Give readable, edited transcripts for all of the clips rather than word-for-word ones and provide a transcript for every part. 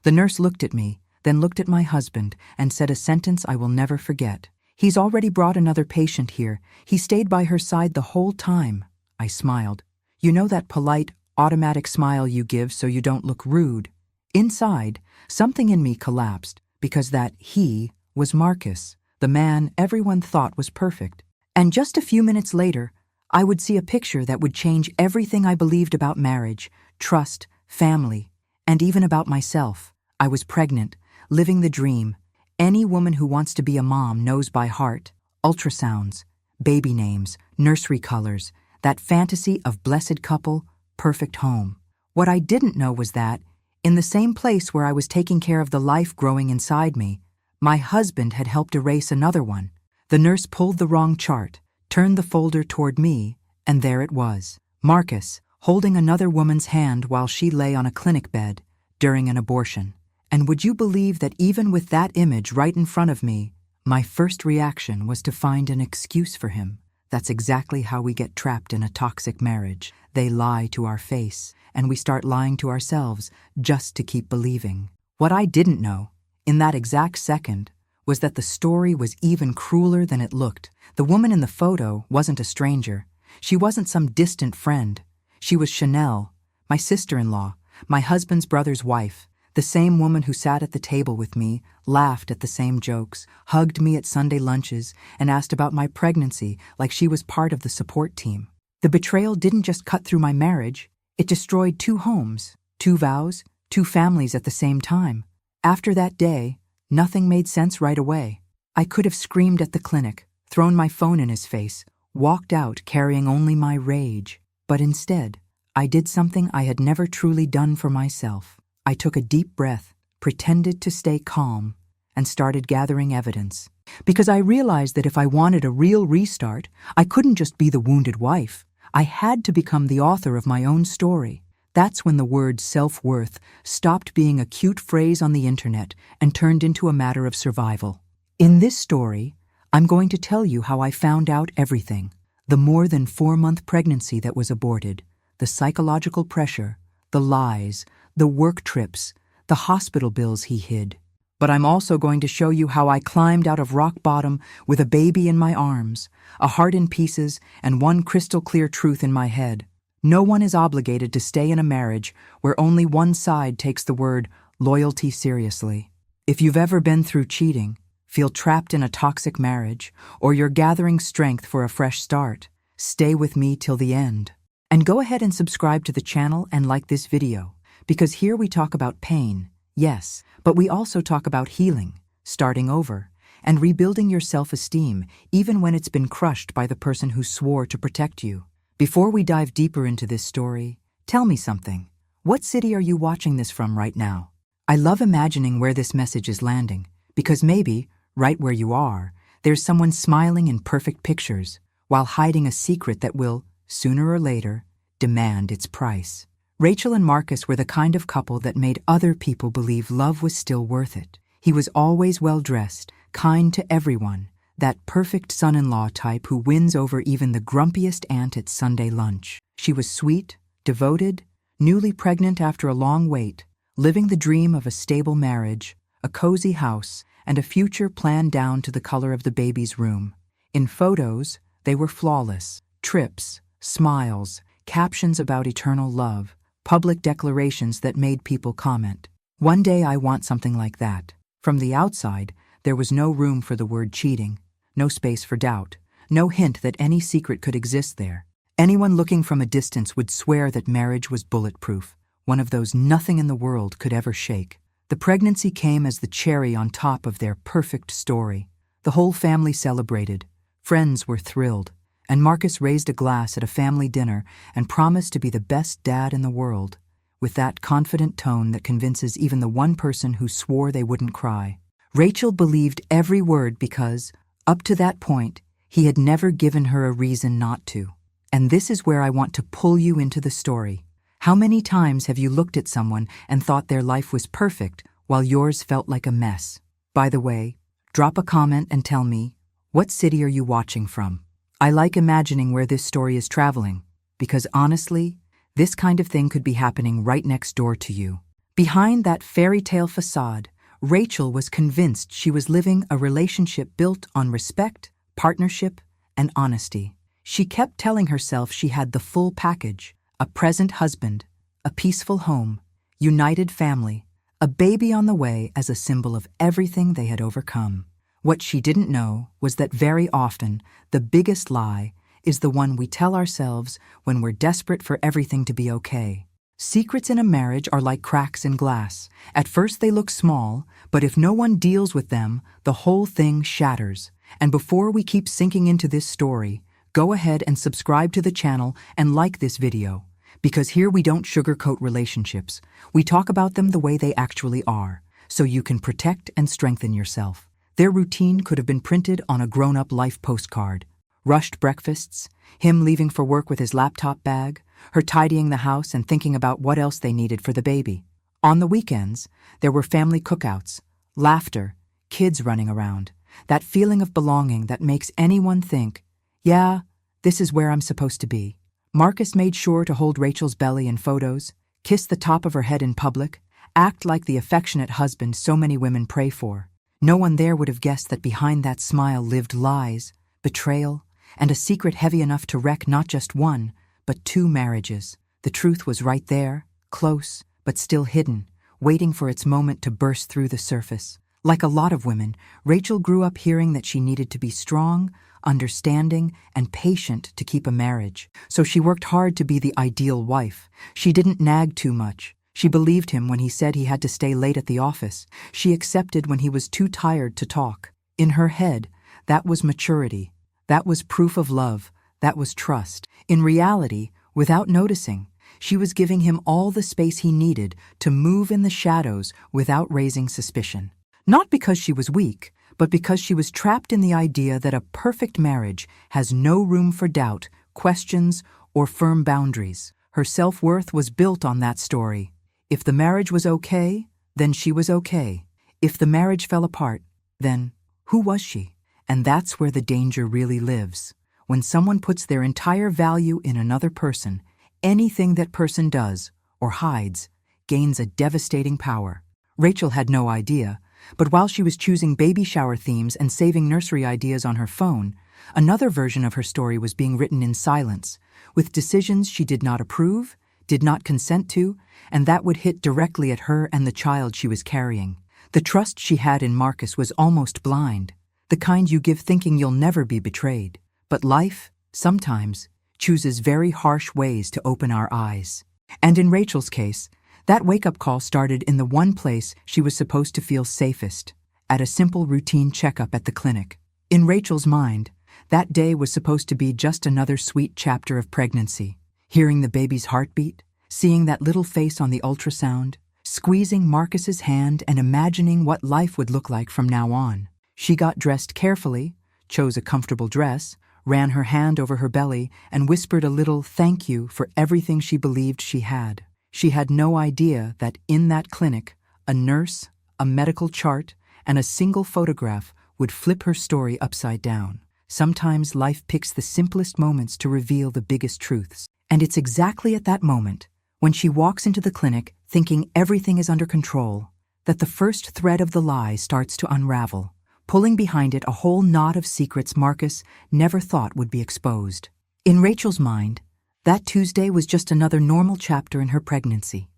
The nurse looked at me, then looked at my husband, and said a sentence I will never forget. "He's already brought another patient here. He stayed by her side the whole time." I smiled. You know that polite, automatic smile you give so you don't look rude? Inside, something in me collapsed, because that he was Marcus, the man everyone thought was perfect. And just a few minutes later, I would see a picture that would change everything I believed about marriage, trust, family, and even about myself. I was pregnant, living the dream. Any woman who wants to be a mom knows by heart. Ultrasounds, baby names, nursery colors, that fantasy of blessed couple, perfect home. What I didn't know was that, in the same place where I was taking care of the life growing inside me, my husband had helped erase another one. The nurse pulled the wrong chart, turned the folder toward me, and there it was. Marcus, holding another woman's hand while she lay on a clinic bed during an abortion. And would you believe that even with that image right in front of me, my first reaction was to find an excuse for him. That's exactly how we get trapped in a toxic marriage. They lie to our face, and we start lying to ourselves just to keep believing. What I didn't know, in that exact second, was that the story was even crueler than it looked. The woman in the photo wasn't a stranger. She wasn't some distant friend. She was Chanel, my sister-in-law, my husband's brother's wife, the same woman who sat at the table with me, laughed at the same jokes, hugged me at Sunday lunches, and asked about my pregnancy like she was part of the support team. The betrayal didn't just cut through my marriage, it destroyed 2 homes, 2 vows, 2 families at the same time. After that day, nothing made sense right away. I could have screamed at the clinic, thrown my phone in his face, walked out carrying only my rage. But instead, I did something I had never truly done for myself. I took a deep breath, pretended to stay calm, and started gathering evidence. Because I realized that if I wanted a real restart, I couldn't just be the wounded wife. I had to become the author of my own story. That's when the word self-worth stopped being a cute phrase on the internet and turned into a matter of survival. In this story, I'm going to tell you how I found out everything. The more than 4-month pregnancy that was aborted, the psychological pressure, the lies, the work trips, the hospital bills he hid. But I'm also going to show you how I climbed out of rock bottom with a baby in my arms, a heart in pieces, and one crystal clear truth in my head. No one is obligated to stay in a marriage where only one side takes the word loyalty seriously. If you've ever been through cheating, feel trapped in a toxic marriage, or you're gathering strength for a fresh start, stay with me till the end. And go ahead and subscribe to the channel and like this video, because here we talk about pain, yes, but we also talk about healing, starting over, and rebuilding your self-esteem even when it's been crushed by the person who swore to protect you. Before we dive deeper into this story, tell me something. What city are you watching this from right now? I love imagining where this message is landing, because maybe, right where you are, there's someone smiling in perfect pictures, while hiding a secret that will, sooner or later, demand its price. Rachel and Marcus were the kind of couple that made other people believe love was still worth it. He was always well-dressed, kind to everyone, that perfect son-in-law type who wins over even the grumpiest aunt at Sunday lunch. She was sweet, devoted, newly pregnant after a long wait, living the dream of a stable marriage, a cozy house, and a future planned down to the color of the baby's room. In photos, they were flawless. Trips, smiles, captions about eternal love, public declarations that made people comment. One day I want something like that. From the outside, there was no room for the word cheating, no space for doubt, no hint that any secret could exist there. Anyone looking from a distance would swear that marriage was bulletproof, one of those nothing in the world could ever shake. The pregnancy came as the cherry on top of their perfect story. The whole family celebrated, friends were thrilled, and Marcus raised a glass at a family dinner and promised to be the best dad in the world, with that confident tone that convinces even the one person who swore they wouldn't cry. Rachel believed every word because, up to that point, he had never given her a reason not to. And this is where I want to pull you into the story. How many times have you looked at someone and thought their life was perfect while yours felt like a mess? By the way, drop a comment and tell me, what city are you watching from? I like imagining where this story is traveling, because honestly, this kind of thing could be happening right next door to you. Behind that fairy tale facade, Rachel was convinced she was living a relationship built on respect, partnership, and honesty. She kept telling herself she had the full package: a present husband, a peaceful home, united family, a baby on the way as a symbol of everything they had overcome. What she didn't know was that very often, the biggest lie is the one we tell ourselves when we're desperate for everything to be okay. Secrets in a marriage are like cracks in glass. At first they look small, but if no one deals with them, the whole thing shatters. And before we keep sinking into this story, go ahead and subscribe to the channel and like this video. Because here we don't sugarcoat relationships. We talk about them the way they actually are, so you can protect and strengthen yourself. Their routine could have been printed on a grown-up life postcard. Rushed breakfasts, him leaving for work with his laptop bag, her tidying the house and thinking about what else they needed for the baby. On the weekends, there were family cookouts, laughter, kids running around, that feeling of belonging that makes anyone think, yeah, this is where I'm supposed to be. Marcus made sure to hold Rachel's belly in photos, kiss the top of her head in public, act like the affectionate husband so many women pray for. No one there would have guessed that behind that smile lived lies, betrayal, and a secret heavy enough to wreck not just one, but 2 marriages. The truth was right there, close, but still hidden, waiting for its moment to burst through the surface. Like a lot of women, Rachel grew up hearing that she needed to be strong, understanding, and patient to keep a marriage. So she worked hard to be the ideal wife. She didn't nag too much. She believed him when he said he had to stay late at the office. She accepted when he was too tired to talk. In her head, that was maturity. That was proof of love. That was trust. In reality, without noticing, she was giving him all the space he needed to move in the shadows without raising suspicion. Not because she was weak, but because she was trapped in the idea that a perfect marriage has no room for doubt, questions, or firm boundaries. Her self-worth was built on that story. If the marriage was okay, then she was okay. If the marriage fell apart, then who was she? And that's where the danger really lives. When someone puts their entire value in another person, anything that person does or hides gains a devastating power. Rachel had no idea, but while she was choosing baby shower themes and saving nursery ideas on her phone, another version of her story was being written in silence, with decisions she did not approve, did not consent to, and that would hit directly at her and the child she was carrying. The trust she had in Marcus was almost blind, the kind you give thinking you'll never be betrayed. But life, sometimes, chooses very harsh ways to open our eyes. And in Rachel's case, that wake-up call started in the one place she was supposed to feel safest, at a simple routine checkup at the clinic. In Rachel's mind, that day was supposed to be just another sweet chapter of pregnancy. Hearing the baby's heartbeat, seeing that little face on the ultrasound, squeezing Marcus's hand and imagining what life would look like from now on. She got dressed carefully, chose a comfortable dress, ran her hand over her belly, and whispered a little thank you for everything she believed she had. She had no idea that in that clinic, a nurse, a medical chart, and a single photograph would flip her story upside down. Sometimes life picks the simplest moments to reveal the biggest truths. And it's exactly at that moment, when she walks into the clinic thinking everything is under control, that the first thread of the lie starts to unravel, pulling behind it a whole knot of secrets Marcus never thought would be exposed. In Rachel's mind, that Tuesday was just another normal chapter in her pregnancy.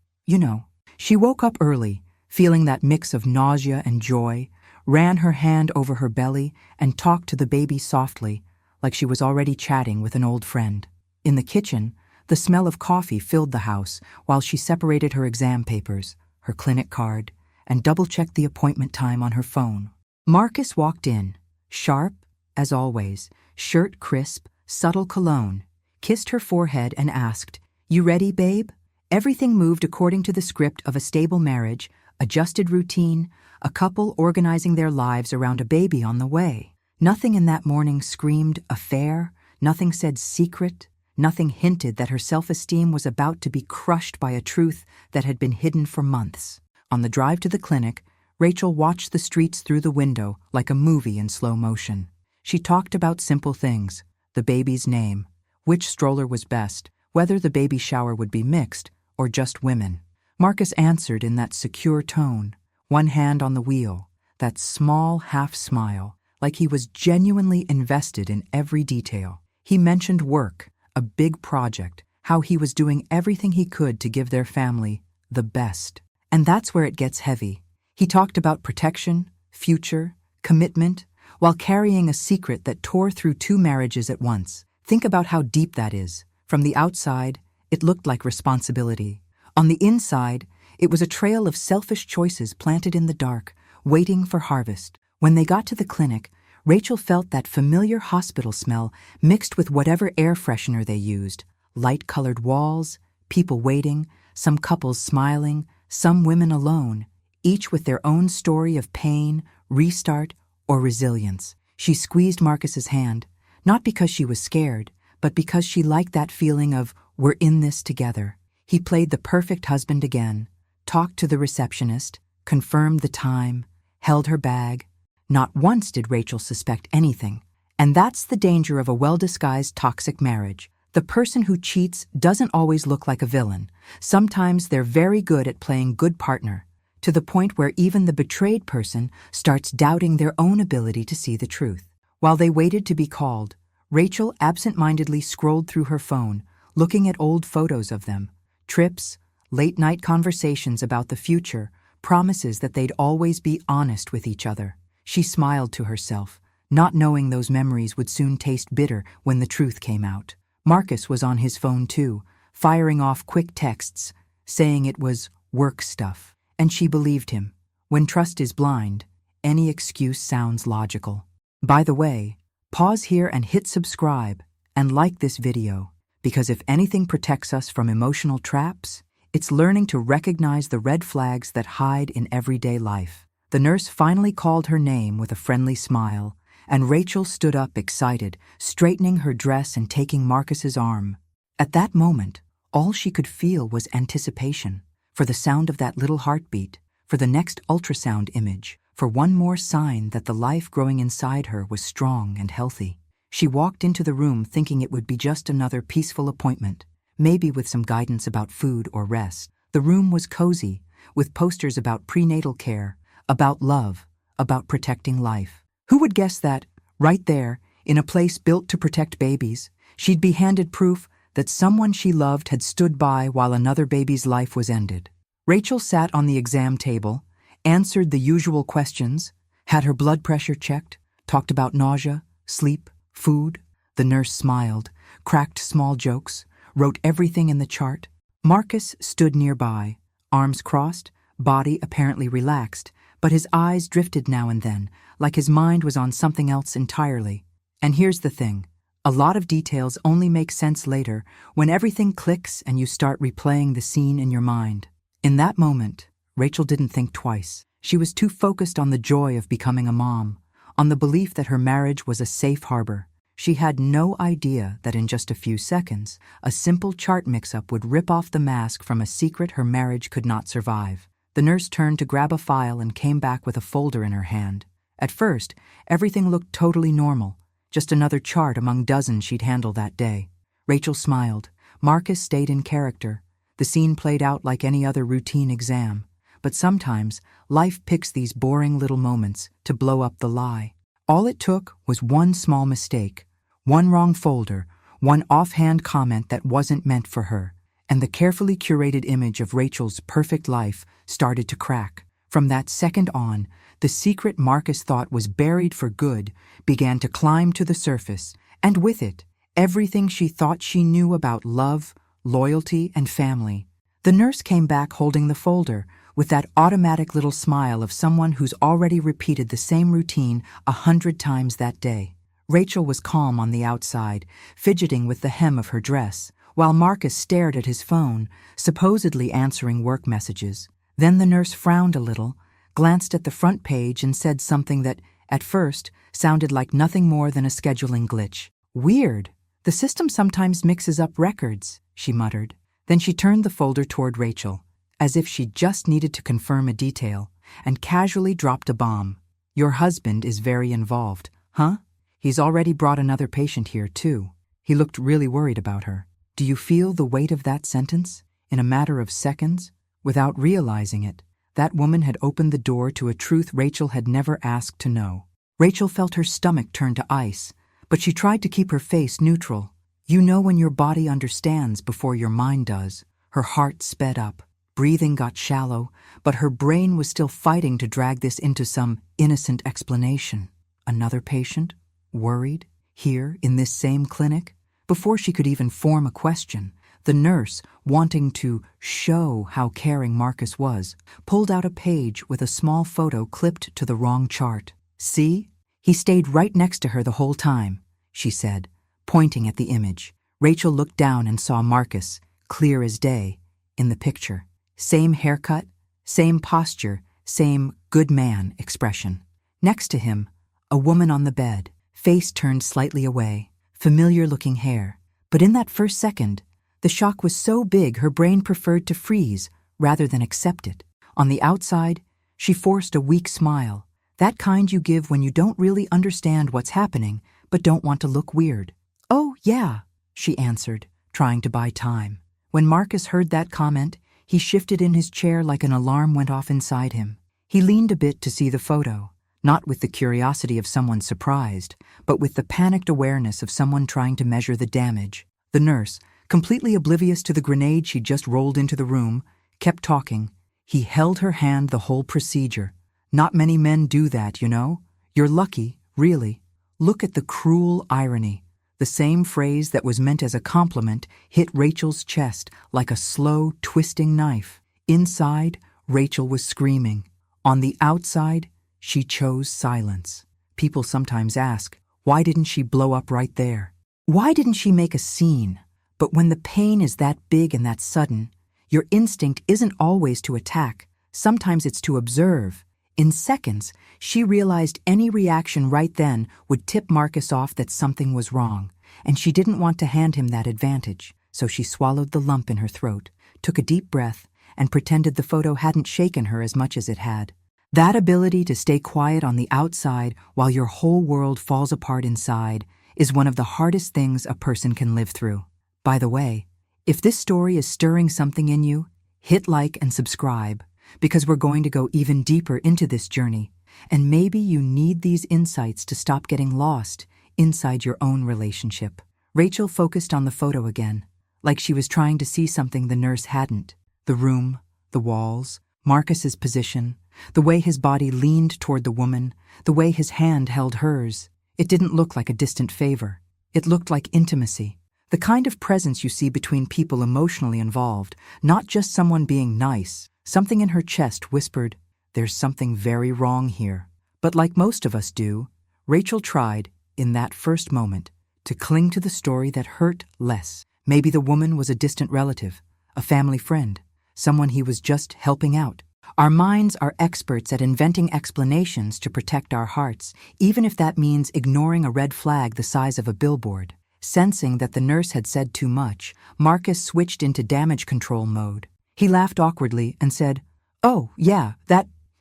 She woke up early, feeling that mix of nausea and joy, ran her hand over her belly, and talked to the baby softly, like she was already chatting with an old friend. In the kitchen, the smell of coffee filled the house while she separated her exam papers, her clinic card, and double-checked the appointment time on her phone. Marcus walked in, sharp, as always, shirt crisp, subtle cologne, kissed her forehead and asked, "You ready, babe?" Everything moved according to the script of a stable marriage, adjusted routine, a couple organizing their lives around a baby on the way. Nothing in that morning screamed affair, nothing said secret, nothing hinted that her self-esteem was about to be crushed by a truth that had been hidden for months. On the drive to the clinic, Rachel watched the streets through the window like a movie in slow motion. She talked about simple things, the baby's name, which stroller was best, whether the baby shower would be mixed or just women. Marcus answered in that secure tone, one hand on the wheel, that small half-smile, like he was genuinely invested in every detail. He mentioned work, a big project, how he was doing everything he could to give their family the best. And that's where it gets heavy. He talked about protection, future, commitment, while carrying a secret that tore through 2 marriages at once. Think about how deep that is. From the outside, it looked like responsibility. On the inside, it was a trail of selfish choices planted in the dark, waiting for harvest. When they got to the clinic, Rachel felt that familiar hospital smell mixed with whatever air freshener they used. Light-colored walls, people waiting, some couples smiling, some women alone, each with their own story of pain, restart, or resilience. She squeezed Marcus's hand, not because she was scared, but because she liked that feeling of, we're in this together. He played the perfect husband again, talked to the receptionist, confirmed the time, held her bag. Not once did Rachel suspect anything. And that's the danger of a well-disguised toxic marriage. The person who cheats doesn't always look like a villain. Sometimes they're very good at playing good partner, to the point where even the betrayed person starts doubting their own ability to see the truth. While they waited to be called, Rachel absent-mindedly scrolled through her phone, looking at old photos of them. Trips, late-night conversations about the future, promises that they'd always be honest with each other. She smiled to herself, not knowing those memories would soon taste bitter when the truth came out. Marcus was on his phone too, firing off quick texts, saying it was work stuff. And she believed him. When trust is blind, any excuse sounds logical. By the way, pause here and hit subscribe and like this video, because if anything protects us from emotional traps, it's learning to recognize the red flags that hide in everyday life. The nurse finally called her name with a friendly smile, and Rachel stood up excited, straightening her dress and taking Marcus's arm. At that moment, all she could feel was anticipation, for the sound of that little heartbeat, for the next ultrasound image, for one more sign that the life growing inside her was strong and healthy. She walked into the room thinking it would be just another peaceful appointment, maybe with some guidance about food or rest. The room was cozy, with posters about prenatal care, about love, about protecting life. Who would guess that, right there, in a place built to protect babies, she'd be handed proof that someone she loved had stood by while another baby's life was ended. Rachel sat on the exam table, answered the usual questions, had her blood pressure checked, talked about nausea, sleep, food. The nurse smiled, cracked small jokes, wrote everything in the chart. Marcus stood nearby, arms crossed, body apparently relaxed, but his eyes drifted now and then, like his mind was on something else entirely. And here's the thing. A lot of details only make sense later when everything clicks and you start replaying the scene in your mind. In that moment, Rachel didn't think twice. She was too focused on the joy of becoming a mom, on the belief that her marriage was a safe harbor. She had no idea that in just a few seconds, a simple chart mix-up would rip off the mask from a secret her marriage could not survive. The nurse turned to grab a file and came back with a folder in her hand. At first, everything looked totally normal, just another chart among dozens she'd handle that day. Rachel smiled. Marcus stayed in character. The scene played out like any other routine exam. But sometimes, life picks these boring little moments to blow up the lie. All it took was one small mistake, one wrong folder, one offhand comment that wasn't meant for her, and the carefully curated image of Rachel's perfect life started to crack. From that second on, the secret Marcus thought was buried for good began to climb to the surface, and with it, everything she thought she knew about love, loyalty, and family. The nurse came back holding the folder, with that automatic little smile of someone who's already repeated the same routine 100 times that day. Rachel was calm on the outside, fidgeting with the hem of her dress, while Marcus stared at his phone, supposedly answering work messages. Then the nurse frowned a little, glanced at the front page and said something that, at first, sounded like nothing more than a scheduling glitch. "Weird. The system sometimes mixes up records," she muttered. Then she turned the folder toward Rachel, as if she just needed to confirm a detail, and casually dropped a bomb. "Your husband is very involved, huh? He's already brought another patient here, too." He looked really worried about her. Do you feel the weight of that sentence? In a matter of seconds, Without realizing it, that woman had opened the door to a truth Rachel had never asked to know. Rachel felt her stomach turn to ice, but she tried to keep her face neutral. You know when your body understands before your mind does. Her heart sped up. Breathing got shallow, but her brain was still fighting to drag this into some innocent explanation. Another patient? Worried? Here, in this same clinic? Before she could even form a question, the nurse, wanting to show how caring Marcus was, pulled out a page with a small photo clipped to the wrong chart. See? He stayed right next to her the whole time, she said, pointing at the image. Rachel looked down and saw Marcus, clear as day, in the picture. Same haircut, same posture, same good man expression. Next to him, a woman on the bed, face turned slightly away, familiar-looking hair. But in that first second, the shock was so big her brain preferred to freeze rather than accept it. On the outside, she forced a weak smile, that kind you give when you don't really understand what's happening but don't want to look weird. "Oh, yeah," she answered, trying to buy time. When Marcus heard that comment, he shifted in his chair like an alarm went off inside him. He leaned a bit to see the photo, not with the curiosity of someone surprised, but with the panicked awareness of someone trying to measure the damage. The nurse, completely oblivious to the grenade she'd just rolled into the room, kept talking. He held her hand the whole procedure. "Not many men do that, you know. You're lucky, really." Look at the cruel irony. The same phrase that was meant as a compliment hit Rachel's chest like a slow, twisting knife. Inside, Rachel was screaming. On the outside, she chose silence. People sometimes ask, why didn't she blow up right there? Why didn't she make a scene? But when the pain is that big and that sudden, your instinct isn't always to attack. Sometimes it's to observe. In seconds, she realized any reaction right then would tip Marcus off that something was wrong, and she didn't want to hand him that advantage, so she swallowed the lump in her throat, took a deep breath, and pretended the photo hadn't shaken her as much as it had. That ability to stay quiet on the outside while your whole world falls apart inside is one of the hardest things a person can live through. By the way, if this story is stirring something in you, hit like and subscribe, because we're going to go even deeper into this journey, and maybe you need these insights to stop getting lost inside your own relationship. Rachel focused on the photo again, like she was trying to see something the nurse hadn't. The room, the walls, Marcus's position, the way his body leaned toward the woman, the way his hand held hers. It didn't look like a distant favor. It looked like intimacy. The kind of presence you see between people emotionally involved, not just someone being nice. Something in her chest whispered, "There's something very wrong here." But like most of us do, Rachel tried, in that first moment, to cling to the story that hurt less. Maybe the woman was a distant relative, a family friend, someone he was just helping out. Our minds are experts at inventing explanations to protect our hearts, even if that means ignoring a red flag the size of a billboard. Sensing that the nurse had said too much, Marcus switched into damage control mode. He laughed awkwardly and said, "Oh, yeah,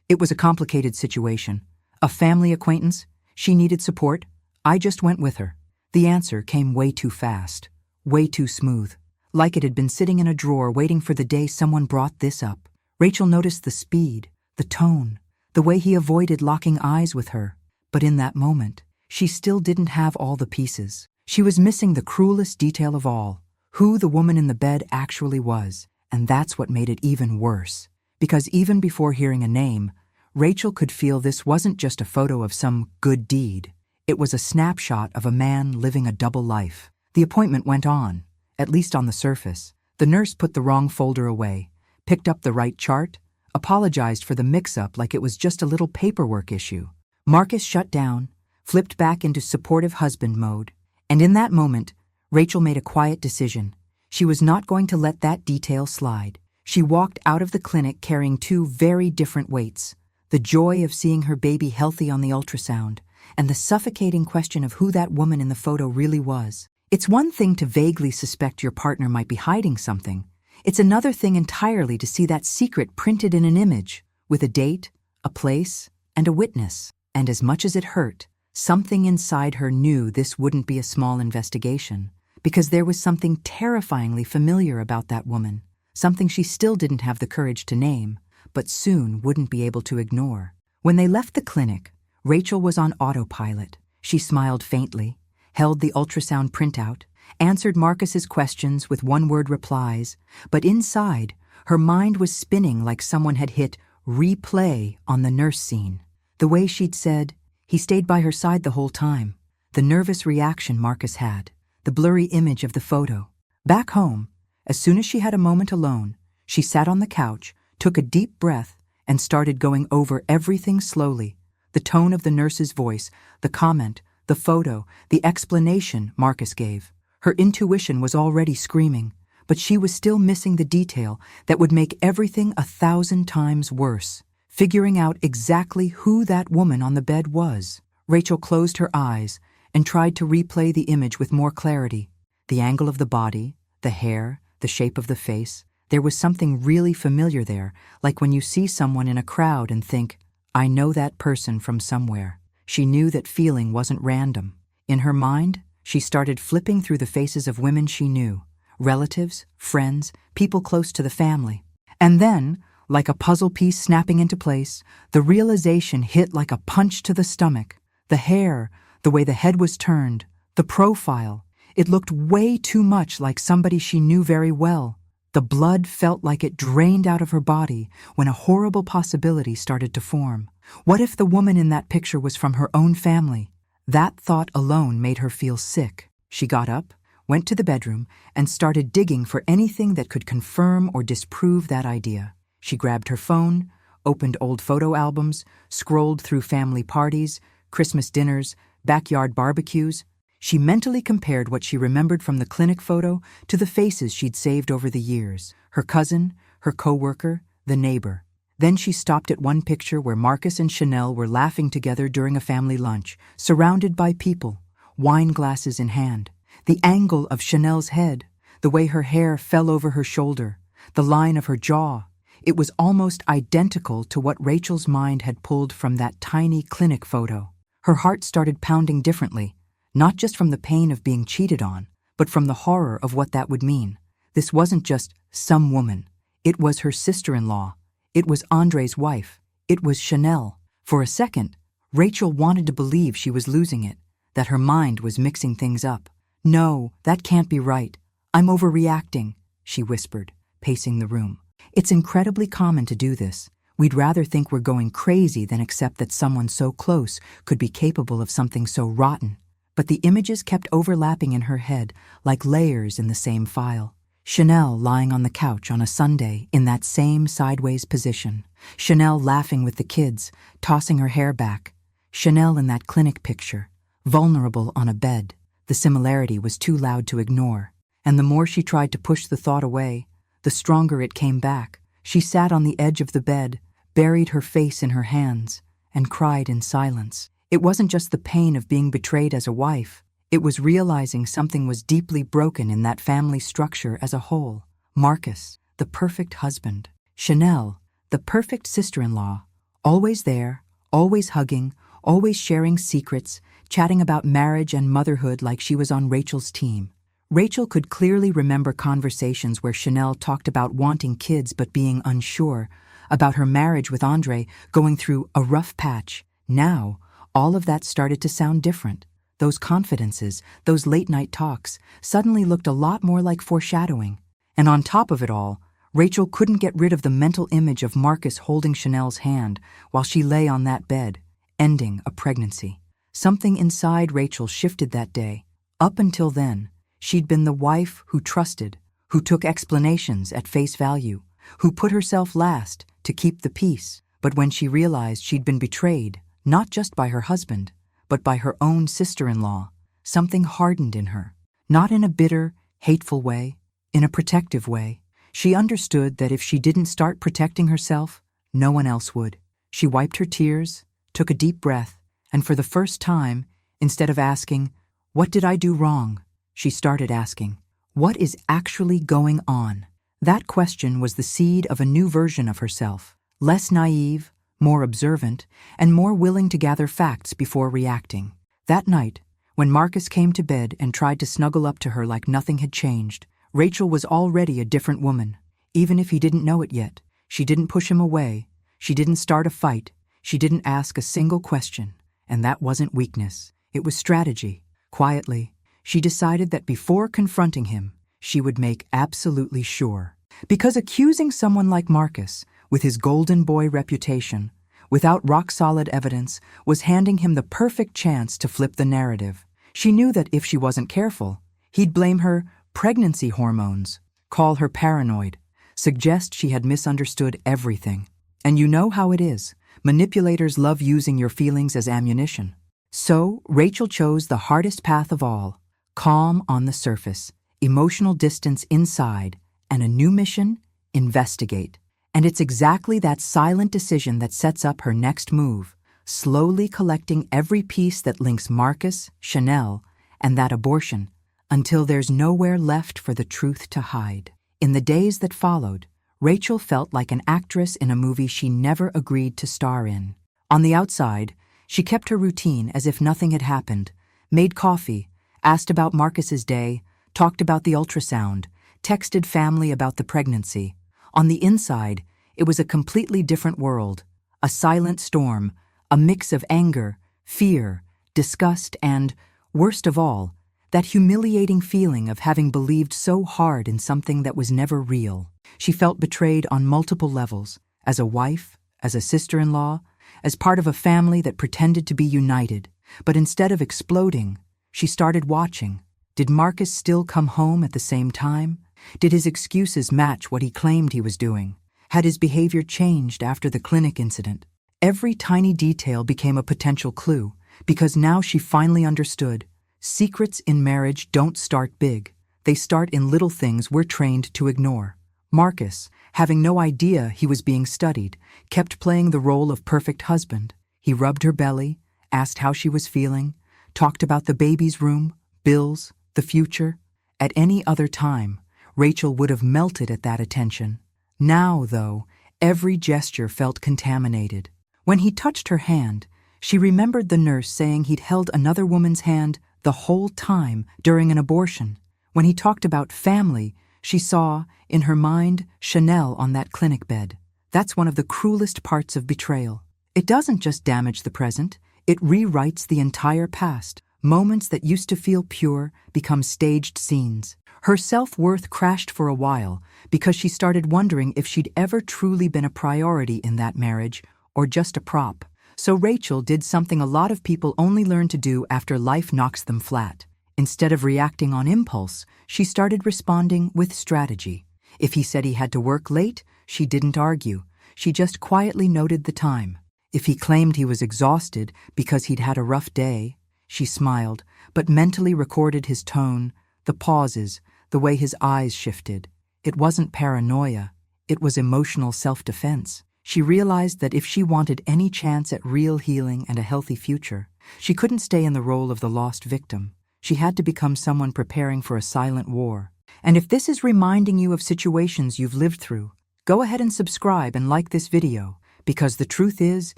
it was a complicated situation. A family acquaintance. She needed support. I just went with her." The answer came way too fast, way too smooth, like it had been sitting in a drawer waiting for the day someone brought this up. Rachel noticed the speed, the tone, the way he avoided locking eyes with her. But in that moment, she still didn't have all the pieces. She was missing the cruelest detail of all, who the woman in the bed actually was. And that's what made it even worse. Because even before hearing a name, Rachel could feel this wasn't just a photo of some good deed. It was a snapshot of a man living a double life. The appointment went on, at least on the surface. The nurse put the wrong folder away, picked up the right chart, apologized for the mix-up like it was just a little paperwork issue. Marcus shut down, flipped back into supportive husband mode, and in that moment, Rachel made a quiet decision. She was not going to let that detail slide. She walked out of the clinic carrying two very different weights: the joy of seeing her baby healthy on the ultrasound, and the suffocating question of who that woman in the photo really was. It's one thing to vaguely suspect your partner might be hiding something. It's another thing entirely to see that secret printed in an image, with a date, a place, and a witness. And as much as it hurt, something inside her knew this wouldn't be a small investigation. Because there was something terrifyingly familiar about that woman, something she still didn't have the courage to name, but soon wouldn't be able to ignore. When they left the clinic, Rachel was on autopilot. She smiled faintly, held the ultrasound printout, answered Marcus's questions with one-word replies, but inside, her mind was spinning like someone had hit replay on the nurse scene. The way she'd said, "He stayed by her side the whole time," the nervous reaction Marcus had, the blurry image of the photo. Back home, as soon as she had a moment alone, she sat on the couch, took a deep breath, and started going over everything slowly. The tone of the nurse's voice, the comment, the photo, the explanation Marcus gave. Her intuition was already screaming, but she was still missing the detail that would make everything 1,000 times worse. Figuring out exactly who that woman on the bed was. Rachel closed her eyes and tried to replay the image with more clarity. The angle of the body, the hair, the shape of the face. There was something really familiar there, like when you see someone in a crowd and think, "I know that person from somewhere." She knew that feeling wasn't random. In her mind, she started flipping through the faces of women she knew, relatives, friends, people close to the family. And then, like a puzzle piece snapping into place, the realization hit like a punch to the stomach. The hair, the way the head was turned, the profile, it looked way too much like somebody she knew very well. The blood felt like it drained out of her body when a horrible possibility started to form. What if the woman in that picture was from her own family? That thought alone made her feel sick. She got up, went to the bedroom, and started digging for anything that could confirm or disprove that idea. She grabbed her phone, opened old photo albums, scrolled through family parties, Christmas dinners, backyard barbecues. She mentally compared what she remembered from the clinic photo to the faces she'd saved over the years. Her cousin, her coworker, the neighbor. Then she stopped at one picture where Marcus and Chanel were laughing together during a family lunch, surrounded by people, wine glasses in hand. The angle of Chanel's head, the way her hair fell over her shoulder, the line of her jaw. It was almost identical to what Rachel's mind had pulled from that tiny clinic photo. Her heart started pounding differently, not just from the pain of being cheated on, but from the horror of what that would mean. This wasn't just some woman. It was her sister-in-law. It was Andre's wife. It was Chanel. For a second, Rachel wanted to believe she was losing it, that her mind was mixing things up. "No, that can't be right. I'm overreacting," she whispered, pacing the room. It's incredibly common to do this. We'd rather think we're going crazy than accept that someone so close could be capable of something so rotten. But the images kept overlapping in her head like layers in the same file. Chanel lying on the couch on a Sunday in that same sideways position. Chanel laughing with the kids, tossing her hair back. Chanel in that clinic picture, vulnerable on a bed. The similarity was too loud to ignore, and the more she tried to push the thought away, the stronger it came back. She sat on the edge of the bed, buried her face in her hands, and cried in silence. It wasn't just the pain of being betrayed as a wife. It was realizing something was deeply broken in that family structure as a whole. Marcus, the perfect husband. Chanel, the perfect sister-in-law. Always there, always hugging, always sharing secrets, chatting about marriage and motherhood like she was on Rachel's team. Rachel could clearly remember conversations where Chanel talked about wanting kids but being unsure, about her marriage with Andre going through a rough patch. Now, all of that started to sound different. Those confidences, those late-night talks, suddenly looked a lot more like foreshadowing. And on top of it all, Rachel couldn't get rid of the mental image of Marcus holding Chanel's hand while she lay on that bed, ending a pregnancy. Something inside Rachel shifted that day. Up until then, she'd been the wife who trusted, who took explanations at face value, who put herself last to keep the peace. But when she realized she'd been betrayed, not just by her husband, but by her own sister-in-law, something hardened in her. Not in a bitter, hateful way, in a protective way. She understood that if she didn't start protecting herself, no one else would. She wiped her tears, took a deep breath, and for the first time, instead of asking, "What did I do wrong?" she started asking, "What is actually going on?" That question was the seed of a new version of herself, less naive, more observant, and more willing to gather facts before reacting. That night, when Marcus came to bed and tried to snuggle up to her like nothing had changed, Rachel was already a different woman. even if he didn't know it yet. She didn't push him away. She didn't start a fight. She didn't ask a single question. And that wasn't weakness. It was strategy. Quietly, she decided that before confronting him, she would make absolutely sure. Because accusing someone like Marcus, with his golden boy reputation, without rock-solid evidence, was handing him the perfect chance to flip the narrative. She knew that if she wasn't careful, he'd blame her pregnancy hormones, call her paranoid, suggest she had misunderstood everything. And you know how it is. Manipulators love using your feelings as ammunition. So, Rachel chose the hardest path of all: calm on the surface, emotional distance inside, and a new mission: investigate. And it's exactly that silent decision that sets up her next move, slowly collecting every piece that links Marcus, Chanel, and that abortion, until there's nowhere left for the truth to hide. In the days that followed, Rachel felt like an actress in a movie she never agreed to star in. On the outside, she kept her routine as if nothing had happened, made coffee, asked about Marcus's day, talked about the ultrasound, texted family about the pregnancy. On the inside, it was a completely different world, a silent storm, a mix of anger, fear, disgust, and, worst of all, that humiliating feeling of having believed so hard in something that was never real. She felt betrayed on multiple levels, as a wife, as a sister-in-law, as part of a family that pretended to be united. But instead of exploding, she started watching. Did Marcus still come home at the same time? Did his excuses match what he claimed he was doing? Had his behavior changed after the clinic incident? Every tiny detail became a potential clue, because now she finally understood. Secrets in marriage don't start big. They start in little things we're trained to ignore. Marcus, having no idea he was being studied, kept playing the role of perfect husband. He rubbed her belly, asked how she was feeling, talked about the baby's room, bills, the future. At any other time, Rachel would have melted at that attention. Now, though, every gesture felt contaminated. When he touched her hand, she remembered the nurse saying he'd held another woman's hand the whole time during an abortion. When he talked about family, she saw, in her mind, Chanel on that clinic bed. That's one of the cruelest parts of betrayal. It doesn't just damage the present, it rewrites the entire past. Moments that used to feel pure become staged scenes. Her self-worth crashed for a while because she started wondering if she'd ever truly been a priority in that marriage or just a prop. So Rachel did something a lot of people only learn to do after life knocks them flat. Instead of reacting on impulse, she started responding with strategy. If he said he had to work late, she didn't argue. She just quietly noted the time. If he claimed he was exhausted because he'd had a rough day, she smiled, but mentally recorded his tone, the pauses, the way his eyes shifted. It wasn't paranoia. It was emotional self-defense. She realized that if she wanted any chance at real healing and a healthy future, she couldn't stay in the role of the lost victim. She had to become someone preparing for a silent war. And if this is reminding you of situations you've lived through, go ahead and subscribe and like this video, because the truth is,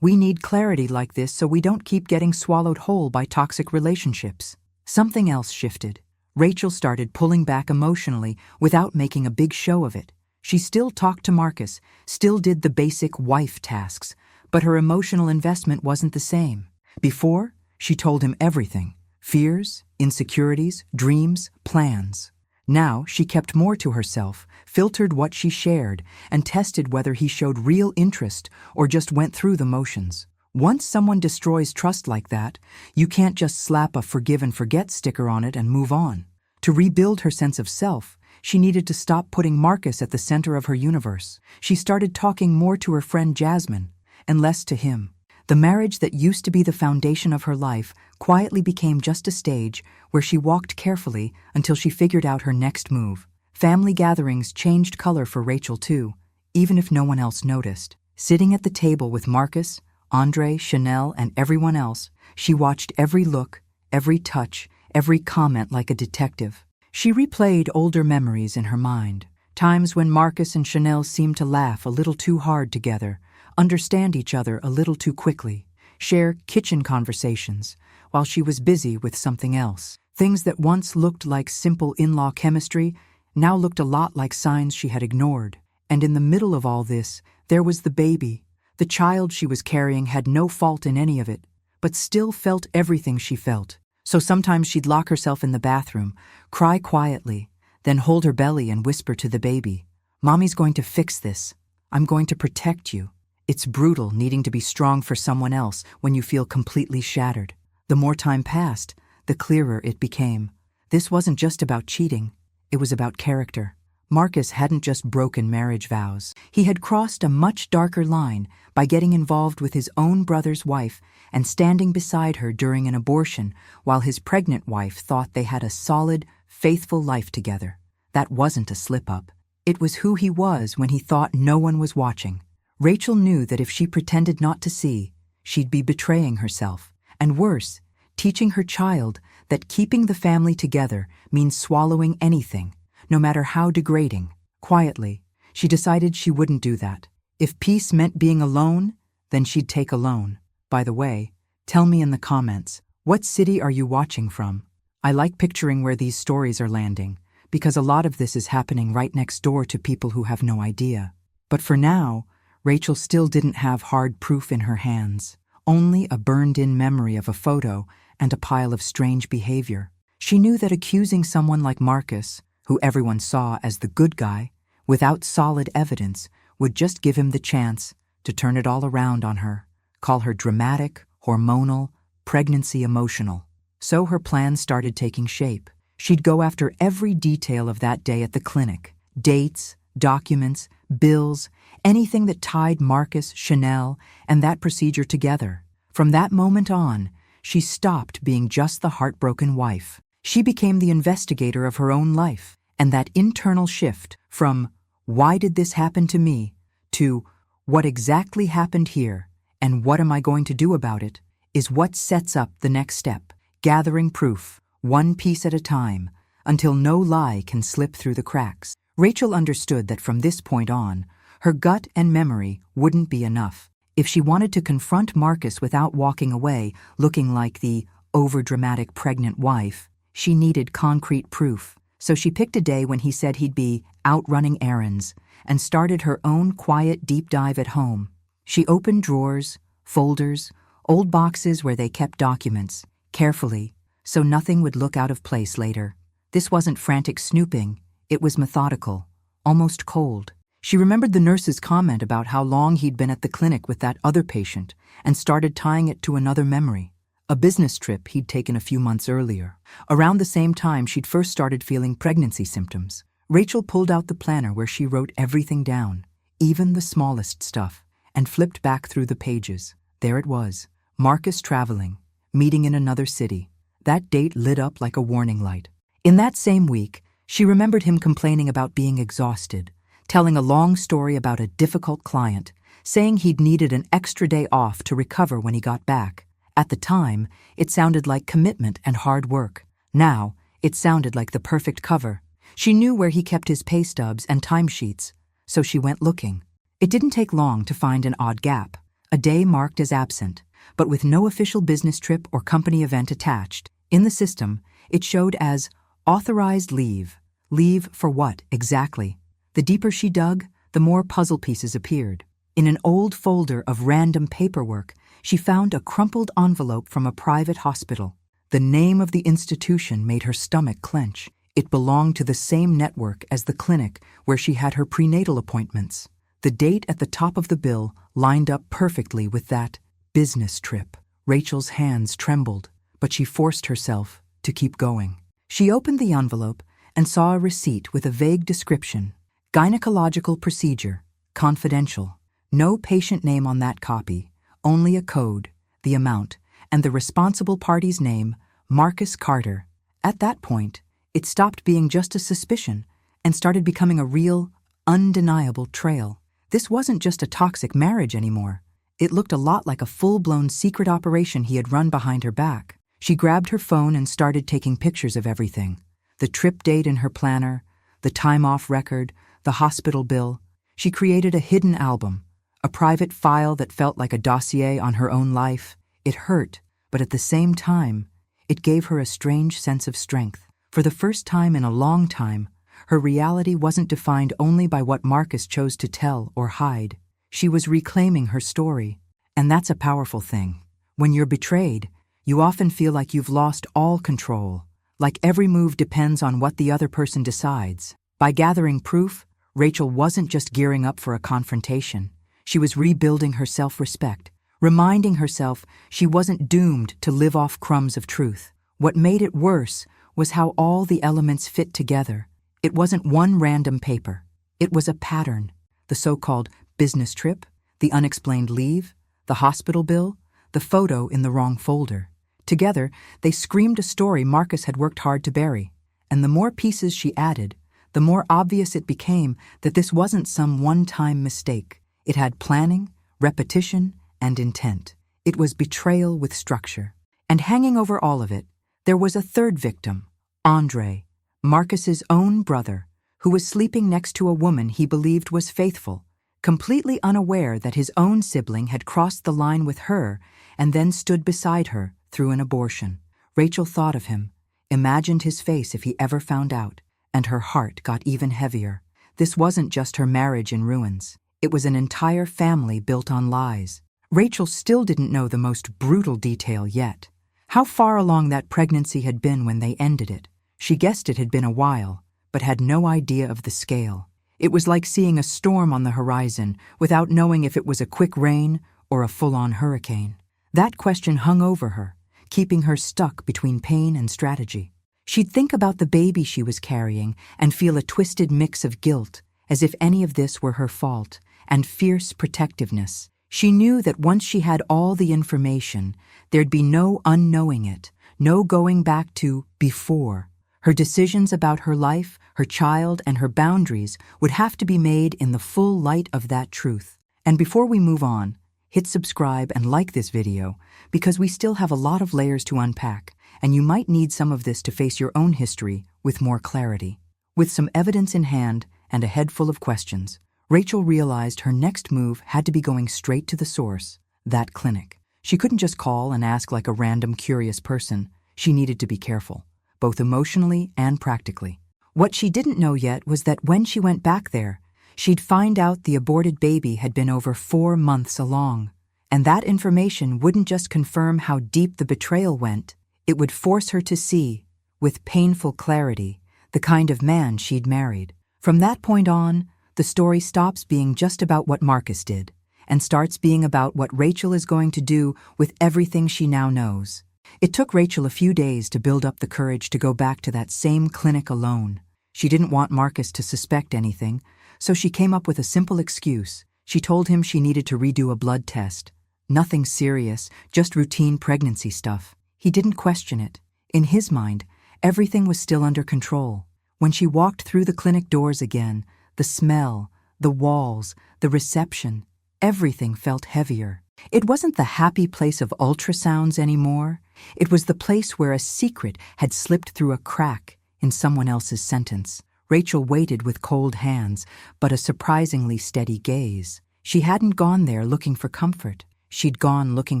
we need clarity like this so we don't keep getting swallowed whole by toxic relationships. Something else shifted. Rachel started pulling back emotionally without making a big show of it. She still talked to Marcus, still did the basic wife tasks, but her emotional investment wasn't the same. Before, she told him everything: fears, insecurities, dreams, plans. Now, she kept more to herself, filtered what she shared, and tested whether he showed real interest or just went through the motions. Once someone destroys trust like that, you can't just slap a forgive and forget sticker on it and move on. To rebuild her sense of self, she needed to stop putting Marcus at the center of her universe. She started talking more to her friend Jasmine, and less to him. The marriage that used to be the foundation of her life quietly became just a stage where she walked carefully until she figured out her next move. Family gatherings changed color for Rachel too, even if no one else noticed. Sitting at the table with Marcus, Andre, Chanel, and everyone else, she watched every look, every touch, every comment like a detective. She replayed older memories in her mind, times when Marcus and Chanel seemed to laugh a little too hard together, understand each other a little too quickly, share kitchen conversations while she was busy with something else. Things that once looked like simple in-law chemistry now looked a lot like signs she had ignored. And in the middle of all this, there was the baby. The child she was carrying had no fault in any of it, but still felt everything she felt. So sometimes she'd lock herself in the bathroom, cry quietly, then hold her belly and whisper to the baby, "Mommy's going to fix this. I'm going to protect you." It's brutal needing to be strong for someone else when you feel completely shattered. The more time passed, the clearer it became. This wasn't just about cheating, it was about character. Marcus hadn't just broken marriage vows. He had crossed a much darker line by getting involved with his own brother's wife and standing beside her during an abortion while his pregnant wife thought they had a solid, faithful life together. That wasn't a slip-up. It was who he was when he thought no one was watching. Rachel knew that if she pretended not to see, she'd be betraying herself. And worse, teaching her child that keeping the family together means swallowing anything, no matter how degrading. Quietly, she decided she wouldn't do that. If peace meant being alone, then she'd take a loan. By the way, tell me in the comments, what city are you watching from? I like picturing where these stories are landing, because a lot of this is happening right next door to people who have no idea. But for now, Rachel still didn't have hard proof in her hands, only a burned-in memory of a photo and a pile of strange behavior. She knew that accusing someone like Marcus, who everyone saw as the good guy, without solid evidence, would just give him the chance to turn it all around on her, call her dramatic, hormonal, pregnancy emotional. So her plan started taking shape. She'd go after every detail of that day at the clinic. Dates, documents, bills, anything that tied Marcus, Chanel, and that procedure together. From that moment on, she stopped being just the heartbroken wife. She became the investigator of her own life, and that internal shift from "why did this happen to me" to "what exactly happened here and what am I going to do about it" is what sets up the next step, gathering proof, one piece at a time, until no lie can slip through the cracks. Rachel understood that from this point on, her gut and memory wouldn't be enough. If she wanted to confront Marcus without walking away looking like the overdramatic pregnant wife, she needed concrete proof. So she picked a day when he said he'd be out running errands and started her own quiet deep dive at home. She opened drawers, folders, old boxes where they kept documents, carefully, so nothing would look out of place later. This wasn't frantic snooping, it was methodical, almost cold. She remembered the nurse's comment about how long he'd been at the clinic with that other patient and started tying it to another memory, a business trip he'd taken a few months earlier. Around the same time she'd first started feeling pregnancy symptoms. Rachel pulled out the planner where she wrote everything down, even the smallest stuff, and flipped back through the pages. There it was, Marcus traveling, meeting in another city. That date lit up like a warning light. In that same week, she remembered him complaining about being exhausted, telling a long story about a difficult client, saying he'd needed an extra day off to recover when he got back. At the time, it sounded like commitment and hard work. Now, it sounded like the perfect cover. She knew where he kept his pay stubs and timesheets, so she went looking. It didn't take long to find an odd gap, a day marked as absent, but with no official business trip or company event attached. In the system, it showed as authorized leave. Leave for what, exactly? The deeper she dug, the more puzzle pieces appeared. In an old folder of random paperwork, she found a crumpled envelope from a private hospital. The name of the institution made her stomach clench. It belonged to the same network as the clinic where she had her prenatal appointments. The date at the top of the bill lined up perfectly with that business trip. Rachel's hands trembled, but she forced herself to keep going. She opened the envelope and saw a receipt with a vague description. Gynecological procedure, confidential. No patient name on that copy, only a code, the amount, and the responsible party's name, Marcus Carter. At that point, it stopped being just a suspicion and started becoming a real, undeniable trail. This wasn't just a toxic marriage anymore. It looked a lot like a full-blown secret operation he had run behind her back. She grabbed her phone and started taking pictures of everything. The trip date in her planner, the time-off record, the hospital bill. She created a hidden album, a private file that felt like a dossier on her own life. It hurt, but at the same time, it gave her a strange sense of strength. For the first time in a long time, Her reality wasn't defined only by what Marcus chose to tell or hide. She was reclaiming her story. And that's a powerful thing. When you're betrayed, you often feel like you've lost all control, like every move depends on what the other person decides. By gathering proof, Rachel wasn't just gearing up for a confrontation. She was rebuilding her self-respect, reminding herself she wasn't doomed to live off crumbs of truth. What made it worse was how all the elements fit together. It wasn't one random paper. It was a pattern. The so-called business trip, the unexplained leave, the hospital bill, the photo in the wrong folder. Together, they screamed a story Marcus had worked hard to bury. And the more pieces she added, the more obvious it became that this wasn't some one-time mistake. It had planning, repetition, and intent. It was betrayal with structure. And hanging over all of it, there was a third victim, Andre, Marcus's own brother, who was sleeping next to a woman he believed was faithful, completely unaware that his own sibling had crossed the line with her and then stood beside her through an abortion. Rachel thought of him, imagined his face if he ever found out, and her heart got even heavier. This wasn't just her marriage in ruins. It was an entire family built on lies. Rachel still didn't know the most brutal detail yet. How far along that pregnancy had been when they ended it. She guessed it had been a while, but had no idea of the scale. It was like seeing a storm on the horizon without knowing if it was a quick rain or a full-on hurricane. That question hung over her, keeping her stuck between pain and strategy. She'd think about the baby she was carrying and feel a twisted mix of guilt, as if any of this were her fault, and fierce protectiveness. She knew that once she had all the information, there'd be no unknowing it, no going back to before. Her decisions about her life, her child, and her boundaries would have to be made in the full light of that truth. And before we move on, hit subscribe and like this video, because we still have a lot of layers to unpack, and you might need some of this to face your own history with more clarity. With some evidence in hand and a head full of questions, Rachel realized her next move had to be going straight to the source, that clinic. She couldn't just call and ask like a random curious person. She needed to be careful, both emotionally and practically. What she didn't know yet was that when she went back there, she'd find out the aborted baby had been over 4 months along. And that information wouldn't just confirm how deep the betrayal went, it would force her to see, with painful clarity, the kind of man she'd married. From that point on, the story stops being just about what Marcus did, and starts being about what Rachel is going to do with everything she now knows. It took Rachel a few days to build up the courage to go back to that same clinic alone. She didn't want Marcus to suspect anything, so she came up with a simple excuse. She told him she needed to redo a blood test. Nothing serious, just routine pregnancy stuff. He didn't question it. In his mind, everything was still under control. When she walked through the clinic doors again, the smell, the walls, the reception, everything felt heavier. It wasn't the happy place of ultrasounds anymore. It was the place where a secret had slipped through a crack in someone else's sentence. Rachel waited with cold hands, but a surprisingly steady gaze. She hadn't gone there looking for comfort. She'd gone looking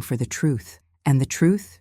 for the truth. And the truth,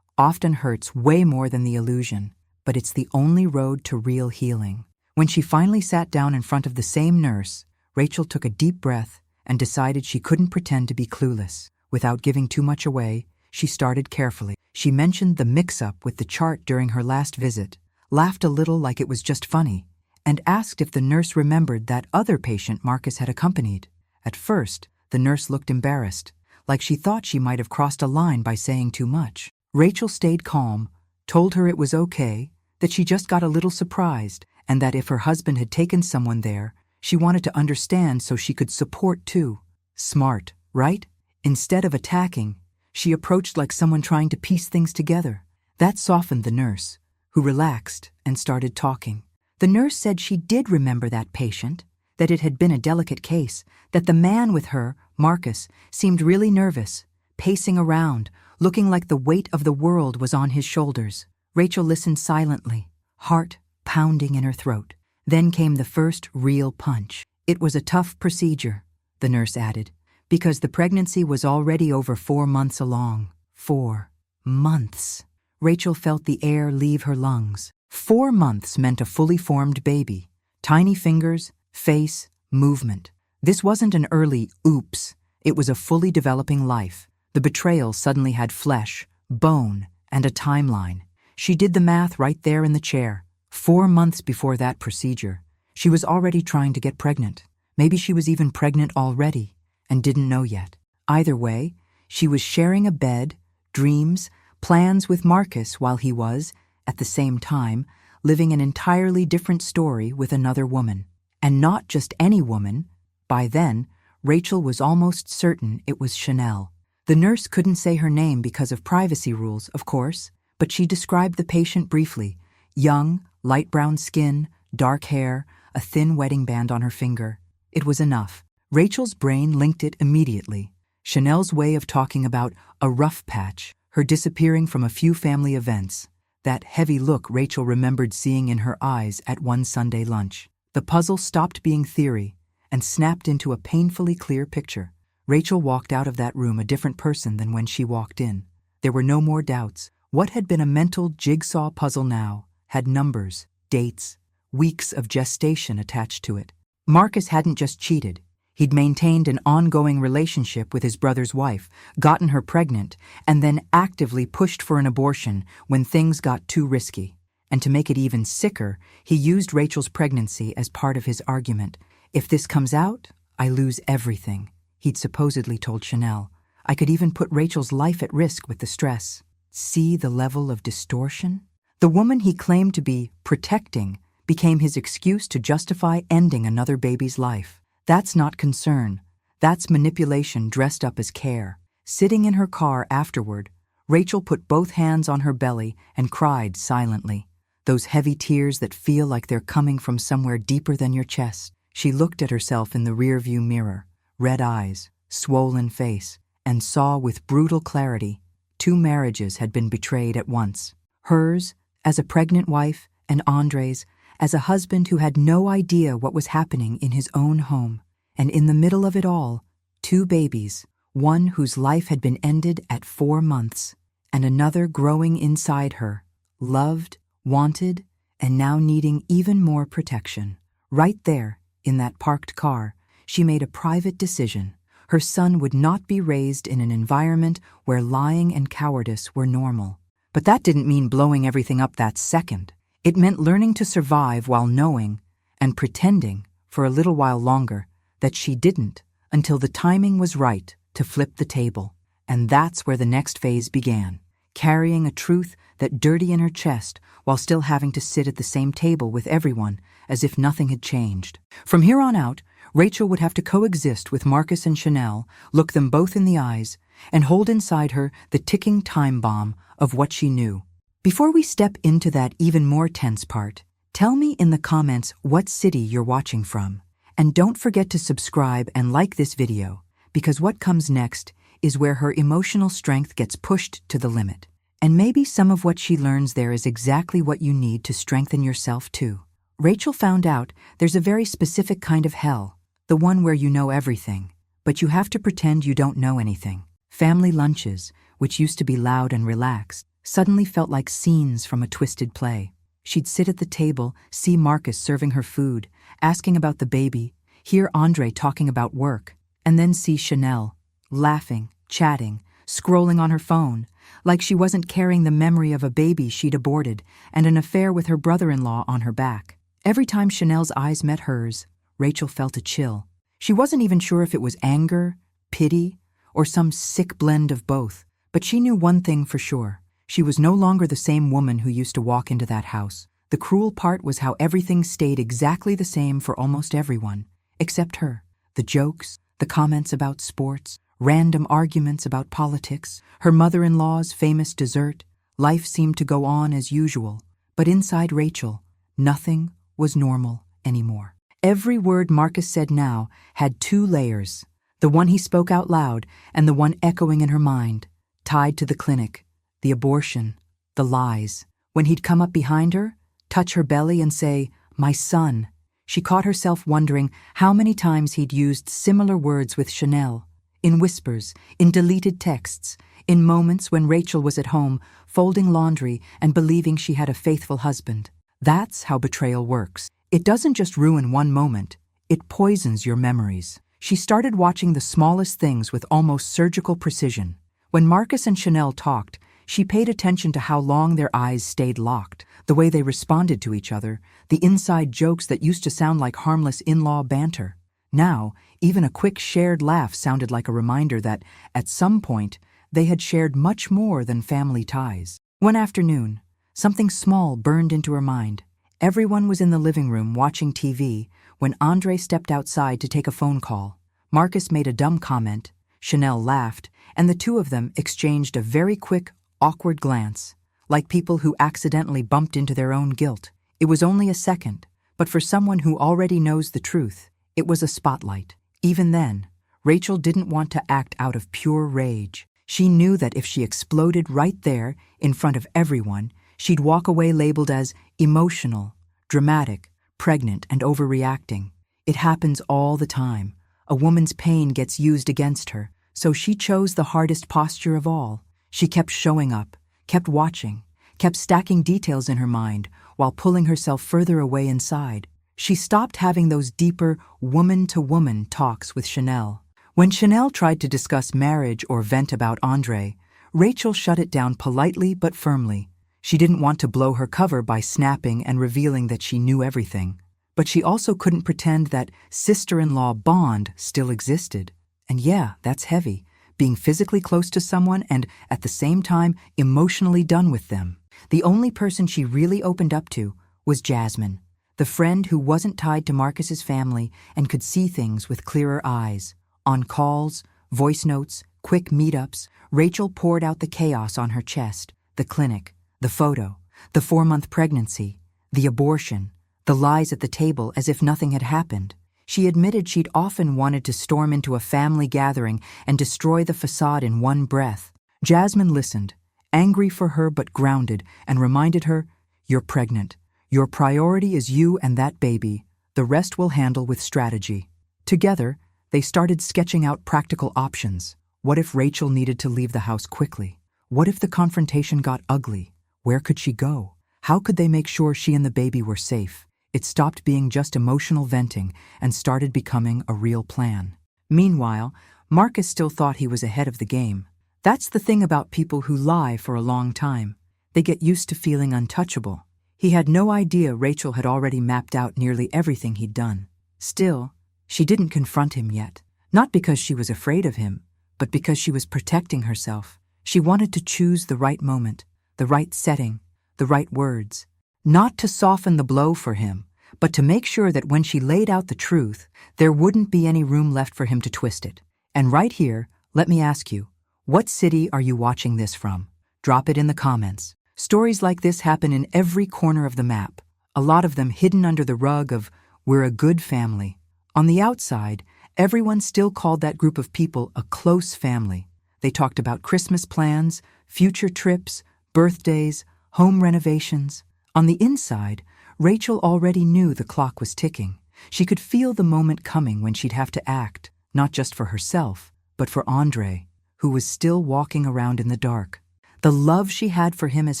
often hurts way more than the illusion, but it's the only road to real healing. When she finally sat down in front of the same nurse, Rachel took a deep breath and decided she couldn't pretend to be clueless. Without giving too much away, she started carefully. She mentioned the mix-up with the chart during her last visit, laughed a little like it was just funny, and asked if the nurse remembered that other patient Marcus had accompanied. At first, the nurse looked embarrassed, like she thought she might have crossed a line by saying too much. Rachel stayed calm, told her it was okay, that she just got a little surprised, and that if her husband had taken someone there, she wanted to understand so she could support too. Smart, right? Instead of attacking, she approached like someone trying to piece things together. That softened the nurse, who relaxed and started talking. The nurse said she did remember that patient, that it had been a delicate case, that the man with her, Marcus, seemed really nervous, pacing around, looking like the weight of the world was on his shoulders. Rachel listened silently, heart pounding in her throat. Then came the first real punch. It was a tough procedure, the nurse added, because the pregnancy was already over 4 months along. 4 months. Rachel felt the air leave her lungs. 4 months meant a fully formed baby. Tiny fingers, face, movement. This wasn't an early oops. It was a fully developing life. The betrayal suddenly had flesh, bone, and a timeline. She did the math right there in the chair. 4 months before that procedure, she was already trying to get pregnant. Maybe she was even pregnant already and didn't know yet. Either way, she was sharing a bed, dreams, plans with Marcus while he was, at the same time, living an entirely different story with another woman. And not just any woman. By then, Rachel was almost certain it was Chanel. The nurse couldn't say her name because of privacy rules, of course, but she described the patient briefly. Young, light brown skin, dark hair, a thin wedding band on her finger. It was enough. Rachel's brain linked it immediately. Chanel's way of talking about a rough patch, her disappearing from a few family events, that heavy look Rachel remembered seeing in her eyes at one Sunday lunch. The puzzle stopped being theory and snapped into a painfully clear picture. Rachel walked out of that room a different person than when she walked in. There were no more doubts. What had been a mental jigsaw puzzle now had numbers, dates, weeks of gestation attached to it. Marcus hadn't just cheated. He'd maintained an ongoing relationship with his brother's wife, gotten her pregnant, and then actively pushed for an abortion when things got too risky. And to make it even sicker, he used Rachel's pregnancy as part of his argument. If this comes out, I lose everything, he'd supposedly told Chanel. I could even put Rachel's life at risk with the stress. See the level of distortion? The woman he claimed to be protecting became his excuse to justify ending another baby's life. That's not concern. That's manipulation dressed up as care. Sitting in her car afterward, Rachel put both hands on her belly and cried silently. Those heavy tears that feel like they're coming from somewhere deeper than your chest. She looked at herself in the rearview mirror, red eyes, swollen face, and saw with brutal clarity 2 marriages had been betrayed at once. Hers, as a pregnant wife, and Andre's, as a husband who had no idea what was happening in his own home. And in the middle of it all, 2 babies, one whose life had been ended at 4 months, and another growing inside her, loved, wanted, and now needing even more protection. Right there, in that parked car, she made a private decision. Her son would not be raised in an environment where lying and cowardice were normal. But that didn't mean blowing everything up that second. It meant learning to survive while knowing, and pretending, for a little while longer, that she didn't, until the timing was right to flip the table. And that's where the next phase began, carrying a truth that dirty in her chest while still having to sit at the same table with everyone as if nothing had changed. From here on out, Rachel would have to coexist with Marcus and Chanel, look them both in the eyes, and hold inside her the ticking time bomb of what she knew. Before we step into that even more tense part, tell me in the comments what city you're watching from. And don't forget to subscribe and like this video, because what comes next is where her emotional strength gets pushed to the limit. And maybe some of what she learns there is exactly what you need to strengthen yourself too. Rachel found out there's a very specific kind of hell, the one where you know everything, but you have to pretend you don't know anything. Family lunches, which used to be loud and relaxed, suddenly felt like scenes from a twisted play. She'd sit at the table, see Marcus serving her food, asking about the baby, hear Andre talking about work, and then see Chanel, laughing, chatting, scrolling on her phone, like she wasn't carrying the memory of a baby she'd aborted and an affair with her brother-in-law on her back. Every time Chanel's eyes met hers, Rachel felt a chill. She wasn't even sure if it was anger, pity, or some sick blend of both, but she knew one thing for sure. She was no longer the same woman who used to walk into that house. The cruel part was how everything stayed exactly the same for almost everyone, except her. The jokes, the comments about sports, random arguments about politics, her mother-in-law's famous dessert. Life seemed to go on as usual, but inside Rachel, nothing was normal anymore. Every word Marcus said now had 2 layers, the one he spoke out loud and the one echoing in her mind, tied to the clinic, the abortion, the lies. When he'd come up behind her, touch her belly and say, "My son," she caught herself wondering how many times he'd used similar words with Chanel, in whispers, in deleted texts, in moments when Rachel was at home, folding laundry and believing she had a faithful husband. That's how betrayal works. It doesn't just ruin one moment, it poisons your memories. She started watching the smallest things with almost surgical precision. When Marcus and Chanel talked, she paid attention to how long their eyes stayed locked, the way they responded to each other, the inside jokes that used to sound like harmless in-law banter. Now, even a quick shared laugh sounded like a reminder that, at some point, they had shared much more than family ties. One afternoon, something small burned into her mind. Everyone was in the living room watching TV when Andre stepped outside to take a phone call. Marcus made a dumb comment, Chanel laughed, and the two of them exchanged a very quick, awkward glance, like people who accidentally bumped into their own guilt. It was only a second, but for someone who already knows the truth, it was a spotlight. Even then, Rachel didn't want to act out of pure rage. She knew that if she exploded right there, in front of everyone, she'd walk away labeled as emotional, dramatic, pregnant, and overreacting. It happens all the time. A woman's pain gets used against her, so she chose the hardest posture of all. She kept showing up, kept watching, kept stacking details in her mind while pulling herself further away inside. She stopped having those deeper woman-to-woman talks with Chanel. When Chanel tried to discuss marriage or vent about Andre, Rachel shut it down politely but firmly. She didn't want to blow her cover by snapping and revealing that she knew everything. But she also couldn't pretend that sister-in-law bond still existed. And yeah, that's heavy, being physically close to someone and, at the same time, emotionally done with them. The only person she really opened up to was Jasmine, the friend who wasn't tied to Marcus's family and could see things with clearer eyes. On calls, voice notes, quick meetups, Rachel poured out the chaos on her chest, the clinic, the photo, the 4-month pregnancy, the abortion, the lies at the table as if nothing had happened. She admitted she'd often wanted to storm into a family gathering and destroy the facade in one breath. Jasmine listened, angry for her but grounded, and reminded her, "You're pregnant. Your priority is you and that baby. The rest we'll handle with strategy." Together, they started sketching out practical options. What if Rachel needed to leave the house quickly? What if the confrontation got ugly? Where could she go? How could they make sure she and the baby were safe? It stopped being just emotional venting and started becoming a real plan. Meanwhile, Marcus still thought he was ahead of the game. That's the thing about people who lie for a long time. They get used to feeling untouchable. He had no idea Rachel had already mapped out nearly everything he'd done. Still, she didn't confront him yet. Not because she was afraid of him, but because she was protecting herself. She wanted to choose the right moment, the right setting, the right words. Not to soften the blow for him, but to make sure that when she laid out the truth, there wouldn't be any room left for him to twist it. And right here, let me ask you, what city are you watching this from? Drop it in the comments. Stories like this happen in every corner of the map, a lot of them hidden under the rug of "we're a good family." On the outside, everyone still called that group of people a close family. They talked about Christmas plans, future trips, birthdays, home renovations. On the inside, Rachel already knew the clock was ticking. She could feel the moment coming when she'd have to act, not just for herself, but for Andre, who was still walking around in the dark. The love she had for him as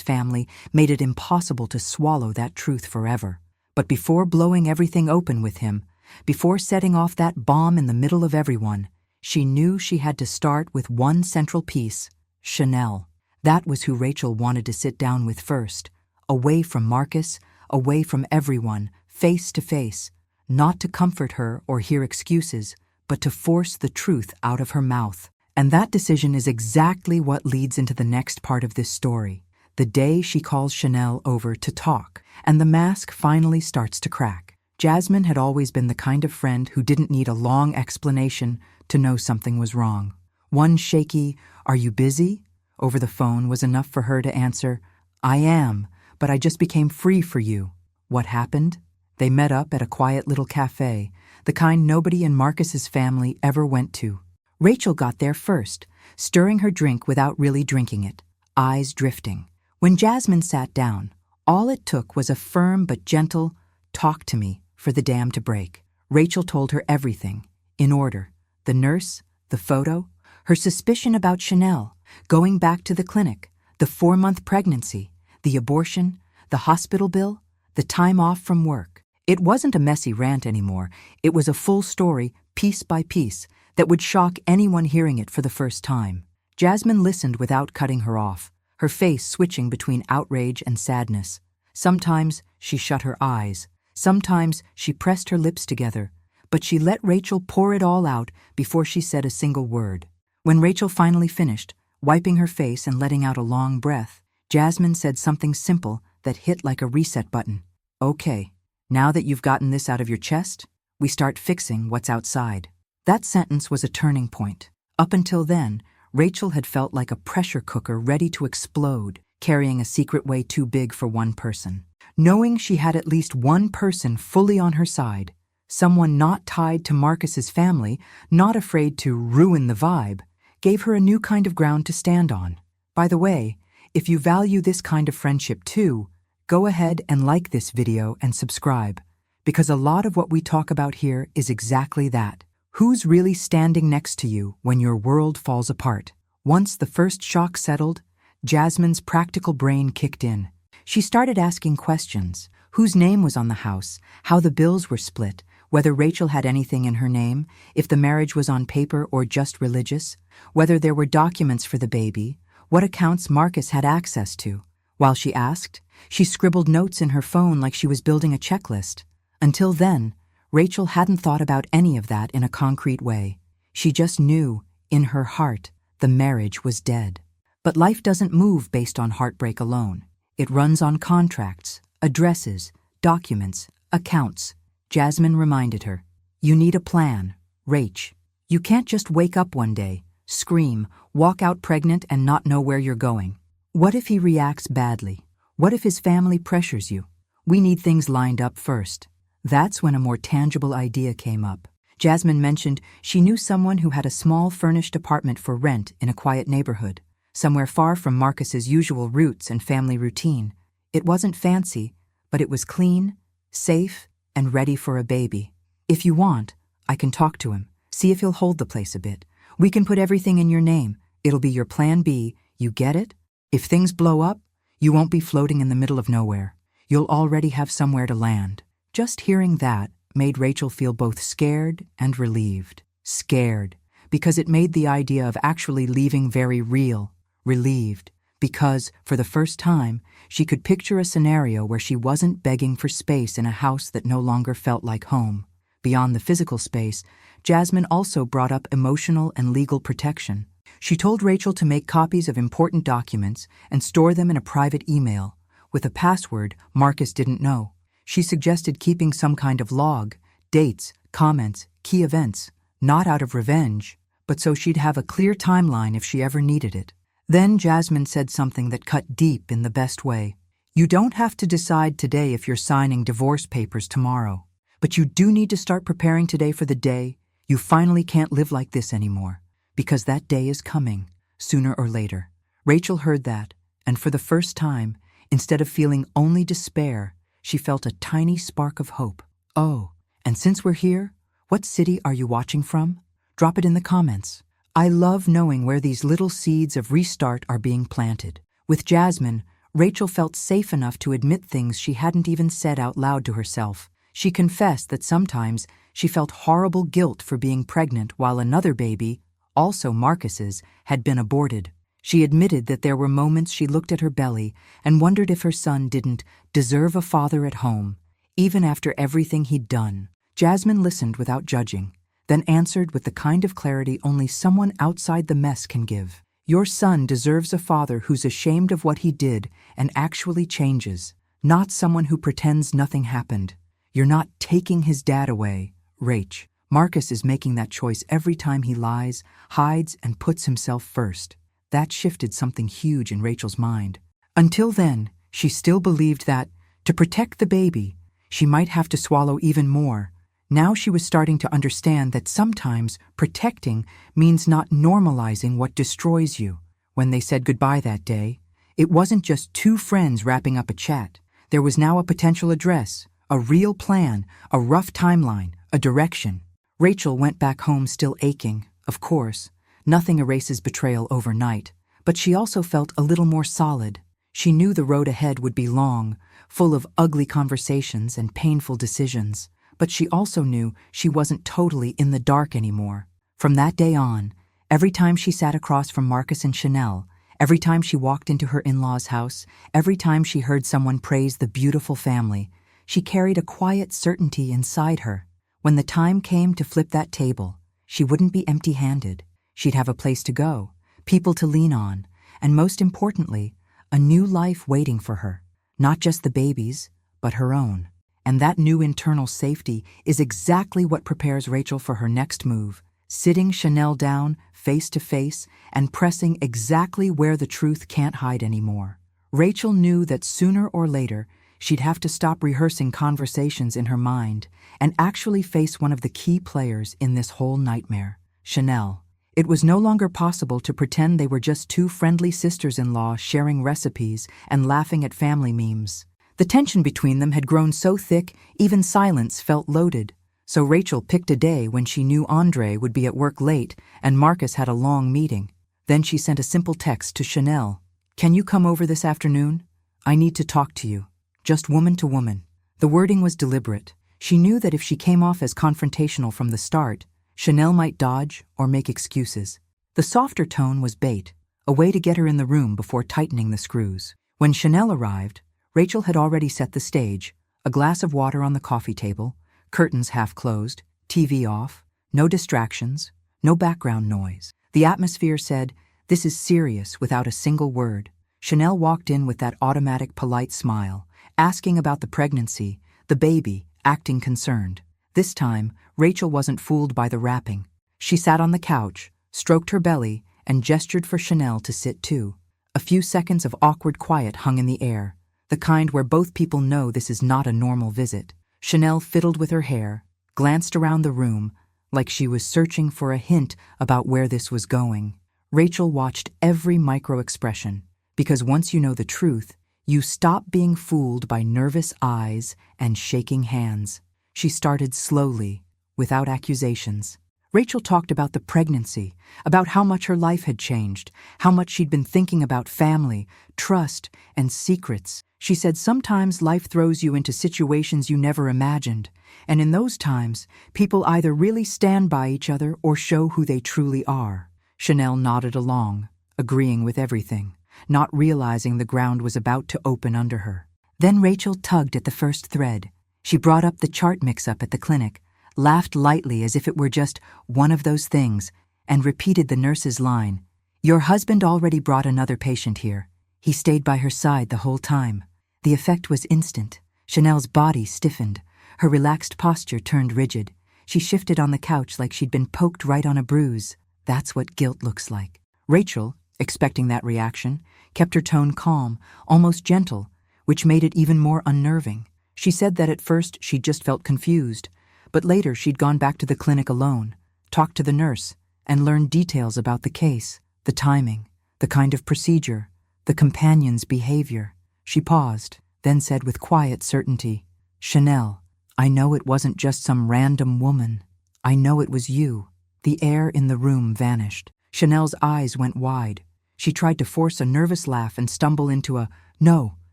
family made it impossible to swallow that truth forever. But before blowing everything open with him, before setting off that bomb in the middle of everyone, she knew she had to start with one central piece, Chanel. That was who Rachel wanted to sit down with first, away from Marcus, away from everyone, face to face, not to comfort her or hear excuses, but to force the truth out of her mouth. And that decision is exactly what leads into the next part of this story, the day she calls Chanel over to talk, and the mask finally starts to crack. Jasmine had always been the kind of friend who didn't need a long explanation to know something was wrong. One shaky, "Are you busy?" over the phone was enough for her to answer, "I am, but I just became free for you." What happened? They met up at a quiet little cafe, the kind nobody in Marcus's family ever went to. Rachel got there first, stirring her drink without really drinking it, eyes drifting. When Jasmine sat down, all it took was a firm but gentle, "Talk to me," for the dam to break. Rachel told her everything, in order. The nurse, the photo, her suspicion about Chanel, going back to the clinic, the 4-month pregnancy, the abortion, the hospital bill, the time off from work. It wasn't a messy rant anymore. It was a full story, piece by piece, that would shock anyone hearing it for the first time. Jasmine listened without cutting her off, her face switching between outrage and sadness. Sometimes she shut her eyes. Sometimes she pressed her lips together. But she let Rachel pour it all out before she said a single word. When Rachel finally finished, wiping her face and letting out a long breath, Jasmine said something simple that hit like a reset button. "Okay, now that you've gotten this out of your chest, we start fixing what's outside." That sentence was a turning point. Up until then, Rachel had felt like a pressure cooker ready to explode, carrying a secret way too big for one person. Knowing she had at least one person fully on her side, someone not tied to Marcus's family, not afraid to ruin the vibe, gave her a new kind of ground to stand on. By the way, if you value this kind of friendship too, go ahead and like this video and subscribe, because a lot of what we talk about here is exactly that. Who's really standing next to you when your world falls apart? Once the first shock settled, Jasmine's practical brain kicked in. She started asking questions: whose name was on the house, how the bills were split, whether Rachel had anything in her name, if the marriage was on paper or just religious, whether there were documents for the baby, what accounts Marcus had access to. While she asked, she scribbled notes in her phone like she was building a checklist. Until then, Rachel hadn't thought about any of that in a concrete way. She just knew, in her heart, the marriage was dead. But life doesn't move based on heartbreak alone. It runs on contracts, addresses, documents, accounts. Jasmine reminded her, "You need a plan, Rach. You can't just wake up one day, scream, walk out pregnant and not know where you're going. What if he reacts badly? What if his family pressures you? We need things lined up first." That's when a more tangible idea came up. Jasmine mentioned she knew someone who had a small furnished apartment for rent in a quiet neighborhood, somewhere far from Marcus's usual routes and family routine. It wasn't fancy, but it was clean, safe, and ready for a baby. "If you want, I can talk to him, see if he'll hold the place a bit. We can put everything in your name. It'll be your plan B, you get it? If things blow up, you won't be floating in the middle of nowhere. You'll already have somewhere to land." Just hearing that made Rachel feel both scared and relieved. Scared, because it made the idea of actually leaving very real. Relieved, because, for the first time, she could picture a scenario where she wasn't begging for space in a house that no longer felt like home. Beyond the physical space, Jasmine also brought up emotional and legal protection. She told Rachel to make copies of important documents and store them in a private email, with a password Marcus didn't know. She suggested keeping some kind of log, dates, comments, key events, not out of revenge, but so she'd have a clear timeline if she ever needed it. Then Jasmine said something that cut deep in the best way. "You don't have to decide today if you're signing divorce papers tomorrow, but you do need to start preparing today for the day you finally can't live like this anymore, because that day is coming, sooner or later." Rachel heard that, and for the first time, instead of feeling only despair, she felt a tiny spark of hope. "Oh, and since we're here, what city are you watching from? Drop it in the comments. I love knowing where these little seeds of restart are being planted." With Jasmine, Rachel felt safe enough to admit things she hadn't even said out loud to herself. She confessed that sometimes she felt horrible guilt for being pregnant while another baby, also Marcus's, had been aborted. She admitted that there were moments she looked at her belly and wondered if her son didn't deserve a father at home, even after everything he'd done. Jasmine listened without judging, then answered with the kind of clarity only someone outside the mess can give. "Your son deserves a father who's ashamed of what he did and actually changes, not someone who pretends nothing happened. You're not taking his dad away, Rach. Marcus is making that choice every time he lies, hides, and puts himself first." That shifted something huge in Rachel's mind. Until then, she still believed that, to protect the baby, she might have to swallow even more. Now she was starting to understand that sometimes protecting means not normalizing what destroys you. When they said goodbye that day, it wasn't just two friends wrapping up a chat. There was now a potential address, a real plan, a rough timeline, a direction. Rachel went back home still aching, of course. Nothing erases betrayal overnight, but she also felt a little more solid. She knew the road ahead would be long, full of ugly conversations and painful decisions, but she also knew she wasn't totally in the dark anymore. From that day on, every time she sat across from Marcus and Chanel, every time she walked into her in-laws' house, every time she heard someone praise the beautiful family, she carried a quiet certainty inside her. When the time came to flip that table, she wouldn't be empty-handed. She'd have a place to go, people to lean on, and most importantly, a new life waiting for her. Not just the baby's, but her own. And that new internal safety is exactly what prepares Rachel for her next move, sitting Chanel down face to face and pressing exactly where the truth can't hide anymore. Rachel knew that sooner or later she'd have to stop rehearsing conversations in her mind and actually face one of the key players in this whole nightmare, Chanel. It was no longer possible to pretend they were just two friendly sisters-in-law sharing recipes and laughing at family memes. The tension between them had grown so thick, even silence felt loaded. So Rachel picked a day when she knew Andre would be at work late and Marcus had a long meeting. Then she sent a simple text to Chanel. "Can you come over this afternoon? I need to talk to you. Just woman to woman." The wording was deliberate. She knew that if she came off as confrontational from the start, Chanel might dodge or make excuses. The softer tone was bait, a way to get her in the room before tightening the screws. When Chanel arrived, Rachel had already set the stage, a glass of water on the coffee table, curtains half closed, TV off, no distractions, no background noise. The atmosphere said, "This is serious," without a single word. Chanel walked in with that automatic polite smile, asking about the pregnancy, the baby, acting concerned. This time, Rachel wasn't fooled by the wrapping. She sat on the couch, stroked her belly, and gestured for Chanel to sit too. A few seconds of awkward quiet hung in the air, the kind where both people know this is not a normal visit. Chanel fiddled with her hair, glanced around the room, like she was searching for a hint about where this was going. Rachel watched every micro-expression, because once you know the truth, you stop being fooled by nervous eyes and shaking hands. She started slowly, without accusations. Rachel talked about the pregnancy, about how much her life had changed, how much she'd been thinking about family, trust, and secrets. She said sometimes life throws you into situations you never imagined, and in those times, people either really stand by each other or show who they truly are. Chanel nodded along, agreeing with everything, not realizing the ground was about to open under her. Then Rachel tugged at the first thread. She brought up the chart mix-up at the clinic, laughed lightly as if it were just one of those things, and repeated the nurse's line, "Your husband already brought another patient here. He stayed by her side the whole time." The effect was instant. Chanel's body stiffened. Her relaxed posture turned rigid. She shifted on the couch like she'd been poked right on a bruise. That's what guilt looks like. Rachel, expecting that reaction, kept her tone calm, almost gentle, which made it even more unnerving. She said that at first she'd just felt confused, but later she'd gone back to the clinic alone, talked to the nurse, and learned details about the case, the timing, the kind of procedure, the companion's behavior. She paused, then said with quiet certainty, "Chanel, I know it wasn't just some random woman. I know it was you." The air in the room vanished. Chanel's eyes went wide. She tried to force a nervous laugh and stumble into a, "No,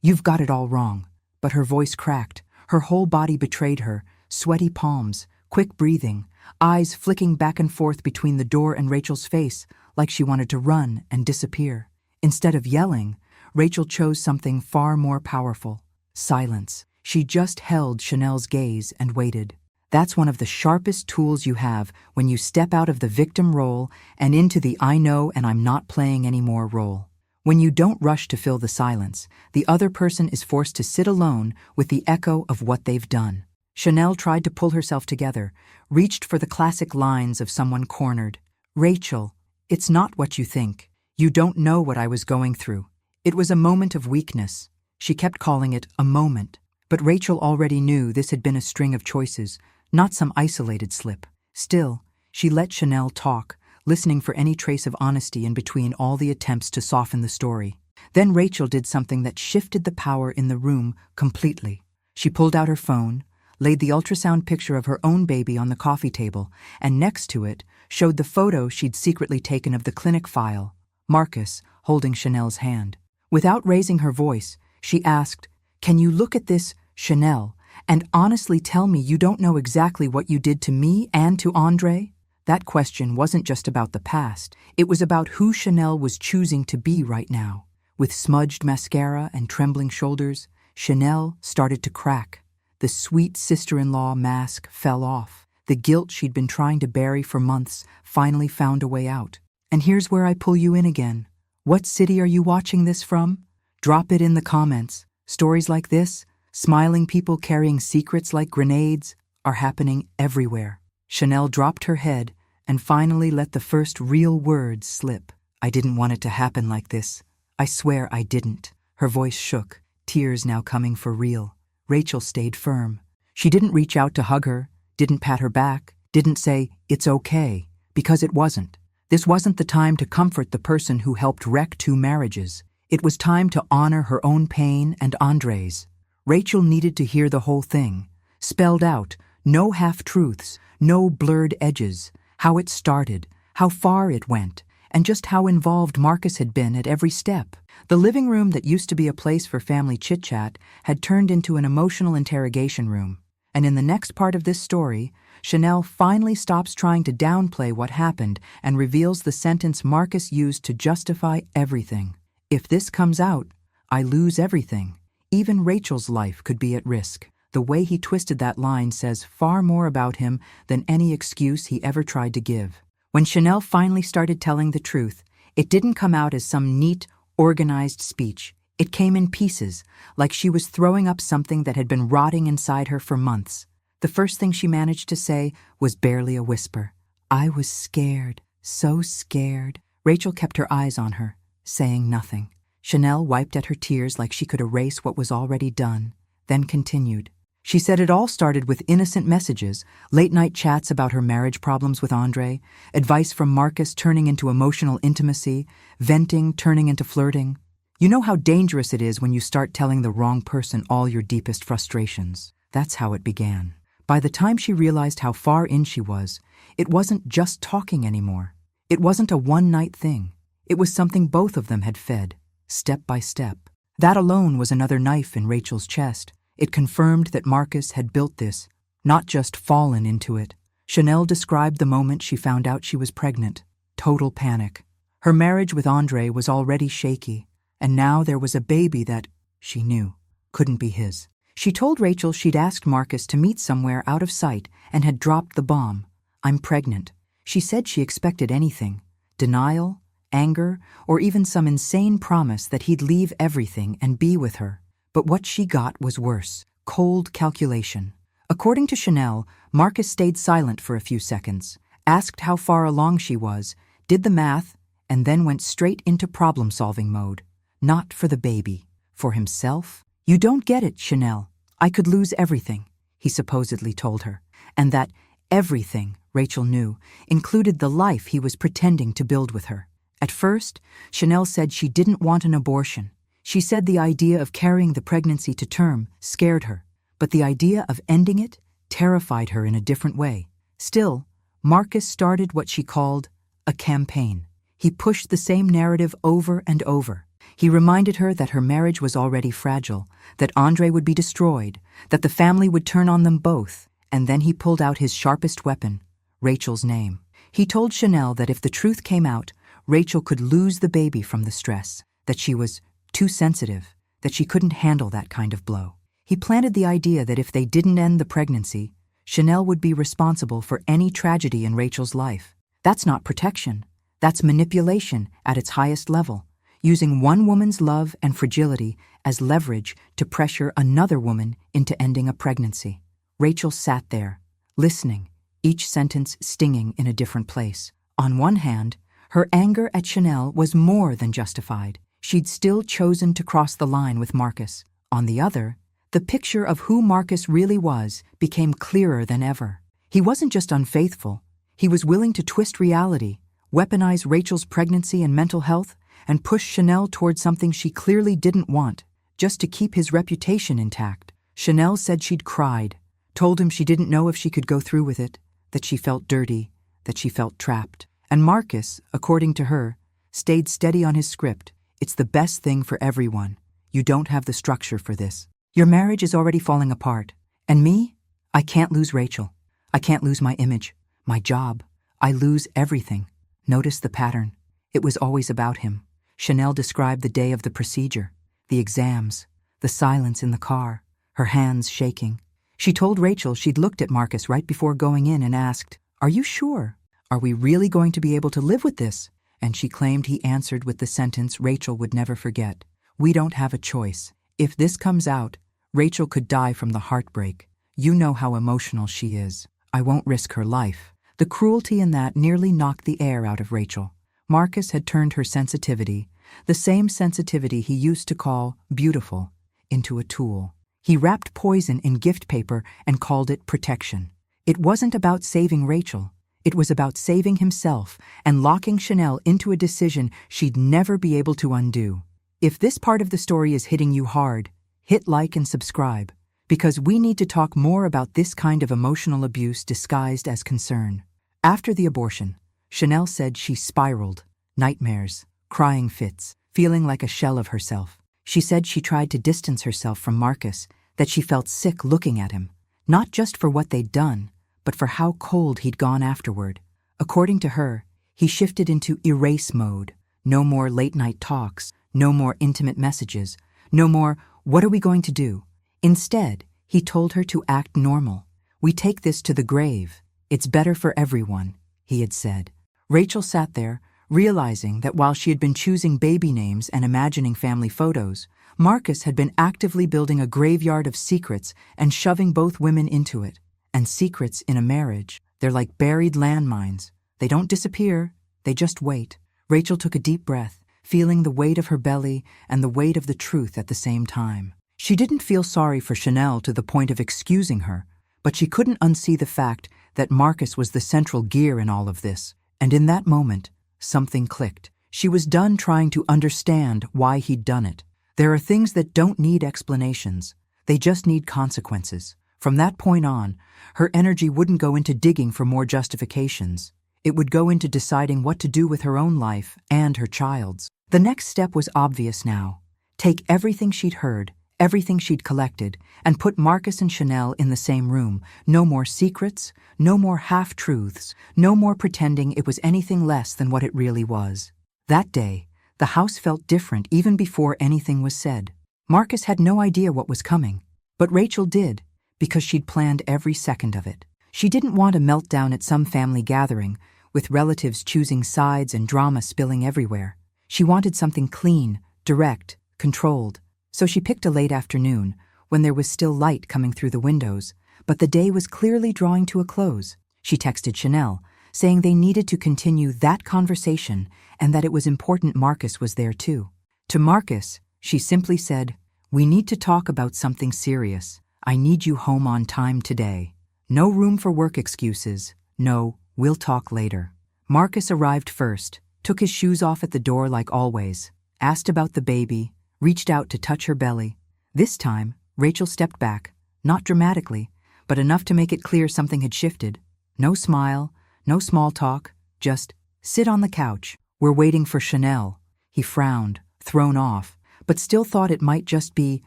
you've got it all wrong." But her voice cracked. Her whole body betrayed her, sweaty palms, quick breathing, eyes flicking back and forth between the door and Rachel's face, like she wanted to run and disappear. Instead of yelling, Rachel chose something far more powerful: silence. She just held Chanel's gaze and waited. That's one of the sharpest tools you have when you step out of the victim role and into the "I know and I'm not playing anymore" role. When you don't rush to fill the silence, the other person is forced to sit alone with the echo of what they've done. Chanel tried to pull herself together, reached for the classic lines of someone cornered. "Rachel, it's not what you think. You don't know what I was going through." It was a moment of weakness. She kept calling it a moment. But Rachel already knew this had been a string of choices, not some isolated slip. Still, she let Chanel talk, listening for any trace of honesty in between all the attempts to soften the story. Then Rachel did something that shifted the power in the room completely. She pulled out her phone, laid the ultrasound picture of her own baby on the coffee table, and next to it showed the photo she'd secretly taken of the clinic file, Marcus holding Chanel's hand. Without raising her voice, she asked, "Can you look at this, Chanel, and honestly tell me you don't know exactly what you did to me and to Andre?" That question wasn't just about the past. It was about who Chanel was choosing to be right now. With smudged mascara and trembling shoulders, Chanel started to crack. The sweet sister-in-law mask fell off. The guilt she'd been trying to bury for months finally found a way out. And here's where I pull you in again. What city are you watching this from? Drop it in the comments. Stories like this, smiling people carrying secrets like grenades, are happening everywhere. Chanel dropped her head and finally let the first real words slip. "I didn't want it to happen like this. I swear I didn't." Her voice shook, tears now coming for real. Rachel stayed firm. She didn't reach out to hug her, didn't pat her back, didn't say, "It's okay," because it wasn't. This wasn't the time to comfort the person who helped wreck 2 marriages. It was time to honor her own pain and Andre's. Rachel needed to hear the whole thing, spelled out, no half-truths, no blurred edges, how it started, how far it went, and just how involved Marcus had been at every step. The living room that used to be a place for family chit-chat had turned into an emotional interrogation room. And in the next part of this story, Chanel finally stops trying to downplay what happened and reveals the sentence Marcus used to justify everything. "If this comes out, I lose everything. Even Rachel's life could be at risk." The way he twisted that line says far more about him than any excuse he ever tried to give. When Chanel finally started telling the truth, it didn't come out as some neat, organized speech. It came in pieces, like she was throwing up something that had been rotting inside her for months. The first thing she managed to say was barely a whisper. "I was scared, so scared." Rachel kept her eyes on her, saying nothing. Chanel wiped at her tears like she could erase what was already done, then continued. She said it all started with innocent messages, late-night chats about her marriage problems with Andre, advice from Marcus turning into emotional intimacy, venting turning into flirting. You know how dangerous it is when you start telling the wrong person all your deepest frustrations. That's how it began. By the time she realized how far in she was, it wasn't just talking anymore. It wasn't a one-night thing. It was something both of them had fed, step by step. That alone was another knife in Rachel's chest. It confirmed that Marcus had built this, not just fallen into it. Chanel described the moment she found out she was pregnant. Total panic. Her marriage with Andre was already shaky, and now there was a baby that, she knew, couldn't be his. She told Rachel she'd asked Marcus to meet somewhere out of sight and had dropped the bomb. "I'm pregnant." She said she expected anything. Denial, anger, or even some insane promise that he'd leave everything and be with her. But what she got was worse. Cold calculation. According to Chanel, Marcus stayed silent for a few seconds, asked how far along she was, did the math, and then went straight into problem-solving mode. Not for the baby. For himself? "You don't get it, Chanel. I could lose everything," he supposedly told her. And that everything, Rachel knew, included the life he was pretending to build with her. At first, Chanel said she didn't want an abortion. She said the idea of carrying the pregnancy to term scared her, but the idea of ending it terrified her in a different way. Still, Marcus started what she called a campaign. He pushed the same narrative over and over. He reminded her that her marriage was already fragile, that Andre would be destroyed, that the family would turn on them both, and then he pulled out his sharpest weapon, Rachel's name. He told Chanel that if the truth came out, Rachel could lose the baby from the stress, that she was too sensitive, that she couldn't handle that kind of blow. He planted the idea that if they didn't end the pregnancy, Chanel would be responsible for any tragedy in Rachel's life. That's not protection. That's manipulation at its highest level, using one woman's love and fragility as leverage to pressure another woman into ending a pregnancy. Rachel sat there, listening, each sentence stinging in a different place. On one hand, her anger at Chanel was more than justified. She'd still chosen to cross the line with Marcus. On the other, the picture of who Marcus really was became clearer than ever. He wasn't just unfaithful. He was willing to twist reality, weaponize Rachel's pregnancy and mental health, and push Chanel toward something she clearly didn't want, just to keep his reputation intact. Chanel said she'd cried, told him she didn't know if she could go through with it, that she felt dirty, that she felt trapped. And Marcus, according to her, stayed steady on his script. It's the best thing for everyone. You don't have the structure for this. Your marriage is already falling apart. And me? I can't lose Rachel. I can't lose my image, my job. I lose everything. Notice the pattern. It was always about him. Chanel described the day of the procedure, the exams, the silence in the car, her hands shaking. She told Rachel she'd looked at Marcus right before going in and asked, "Are you sure? Are we really going to be able to live with this?" And she claimed he answered with the sentence Rachel would never forget. "We don't have a choice. If this comes out, Rachel could die from the heartbreak. You know how emotional she is. I won't risk her life." The cruelty in that nearly knocked the air out of Rachel. Marcus had turned her sensitivity, the same sensitivity he used to call beautiful, into a tool. He wrapped poison in gift paper and called it protection. It wasn't about saving Rachel. It was about saving himself and locking Chanel into a decision she'd never be able to undo. If this part of the story is hitting you hard, hit like and subscribe, because we need to talk more about this kind of emotional abuse disguised as concern. After the abortion, Chanel said she spiraled, nightmares, crying fits, feeling like a shell of herself. She said she tried to distance herself from Marcus, that she felt sick looking at him, not just for what they'd done, but for how cold he'd gone afterward. According to her, he shifted into erase mode. No more late-night talks, no more intimate messages, no more, "What are we going to do?" Instead, he told her to act normal. "We take this to the grave. It's better for everyone," he had said. Rachel sat there, realizing that while she had been choosing baby names and imagining family photos, Marcus had been actively building a graveyard of secrets and shoving both women into it. And secrets in a marriage, they're like buried landmines. They don't disappear, they just wait. Rachel took a deep breath, feeling the weight of her belly and the weight of the truth at the same time. She didn't feel sorry for Chanel to the point of excusing her, but she couldn't unsee the fact that Marcus was the central gear in all of this. And in that moment, something clicked. She was done trying to understand why he'd done it. There are things that don't need explanations. They just need consequences. From that point on, her energy wouldn't go into digging for more justifications. It would go into deciding what to do with her own life and her child's. The next step was obvious now. Take everything she'd heard, everything she'd collected, and put Marcus and Chanel in the same room. No more secrets, no more half-truths, no more pretending it was anything less than what it really was. That day, the house felt different even before anything was said. Marcus had no idea what was coming, but Rachel did, because she'd planned every second of it. She didn't want a meltdown at some family gathering, with relatives choosing sides and drama spilling everywhere. She wanted something clean, direct, controlled. So she picked a late afternoon, when there was still light coming through the windows, but the day was clearly drawing to a close. She texted Chanel, saying they needed to continue that conversation and that it was important Marcus was there too. To Marcus, she simply said, "We need to talk about something serious. I need you home on time today. No room for work excuses. No, we'll talk later." Marcus arrived first, took his shoes off at the door like always, asked about the baby, reached out to touch her belly. This time, Rachel stepped back, not dramatically, but enough to make it clear something had shifted. No smile, no small talk, just, "Sit on the couch. We're waiting for Chanel." He frowned, thrown off, but still thought it might just be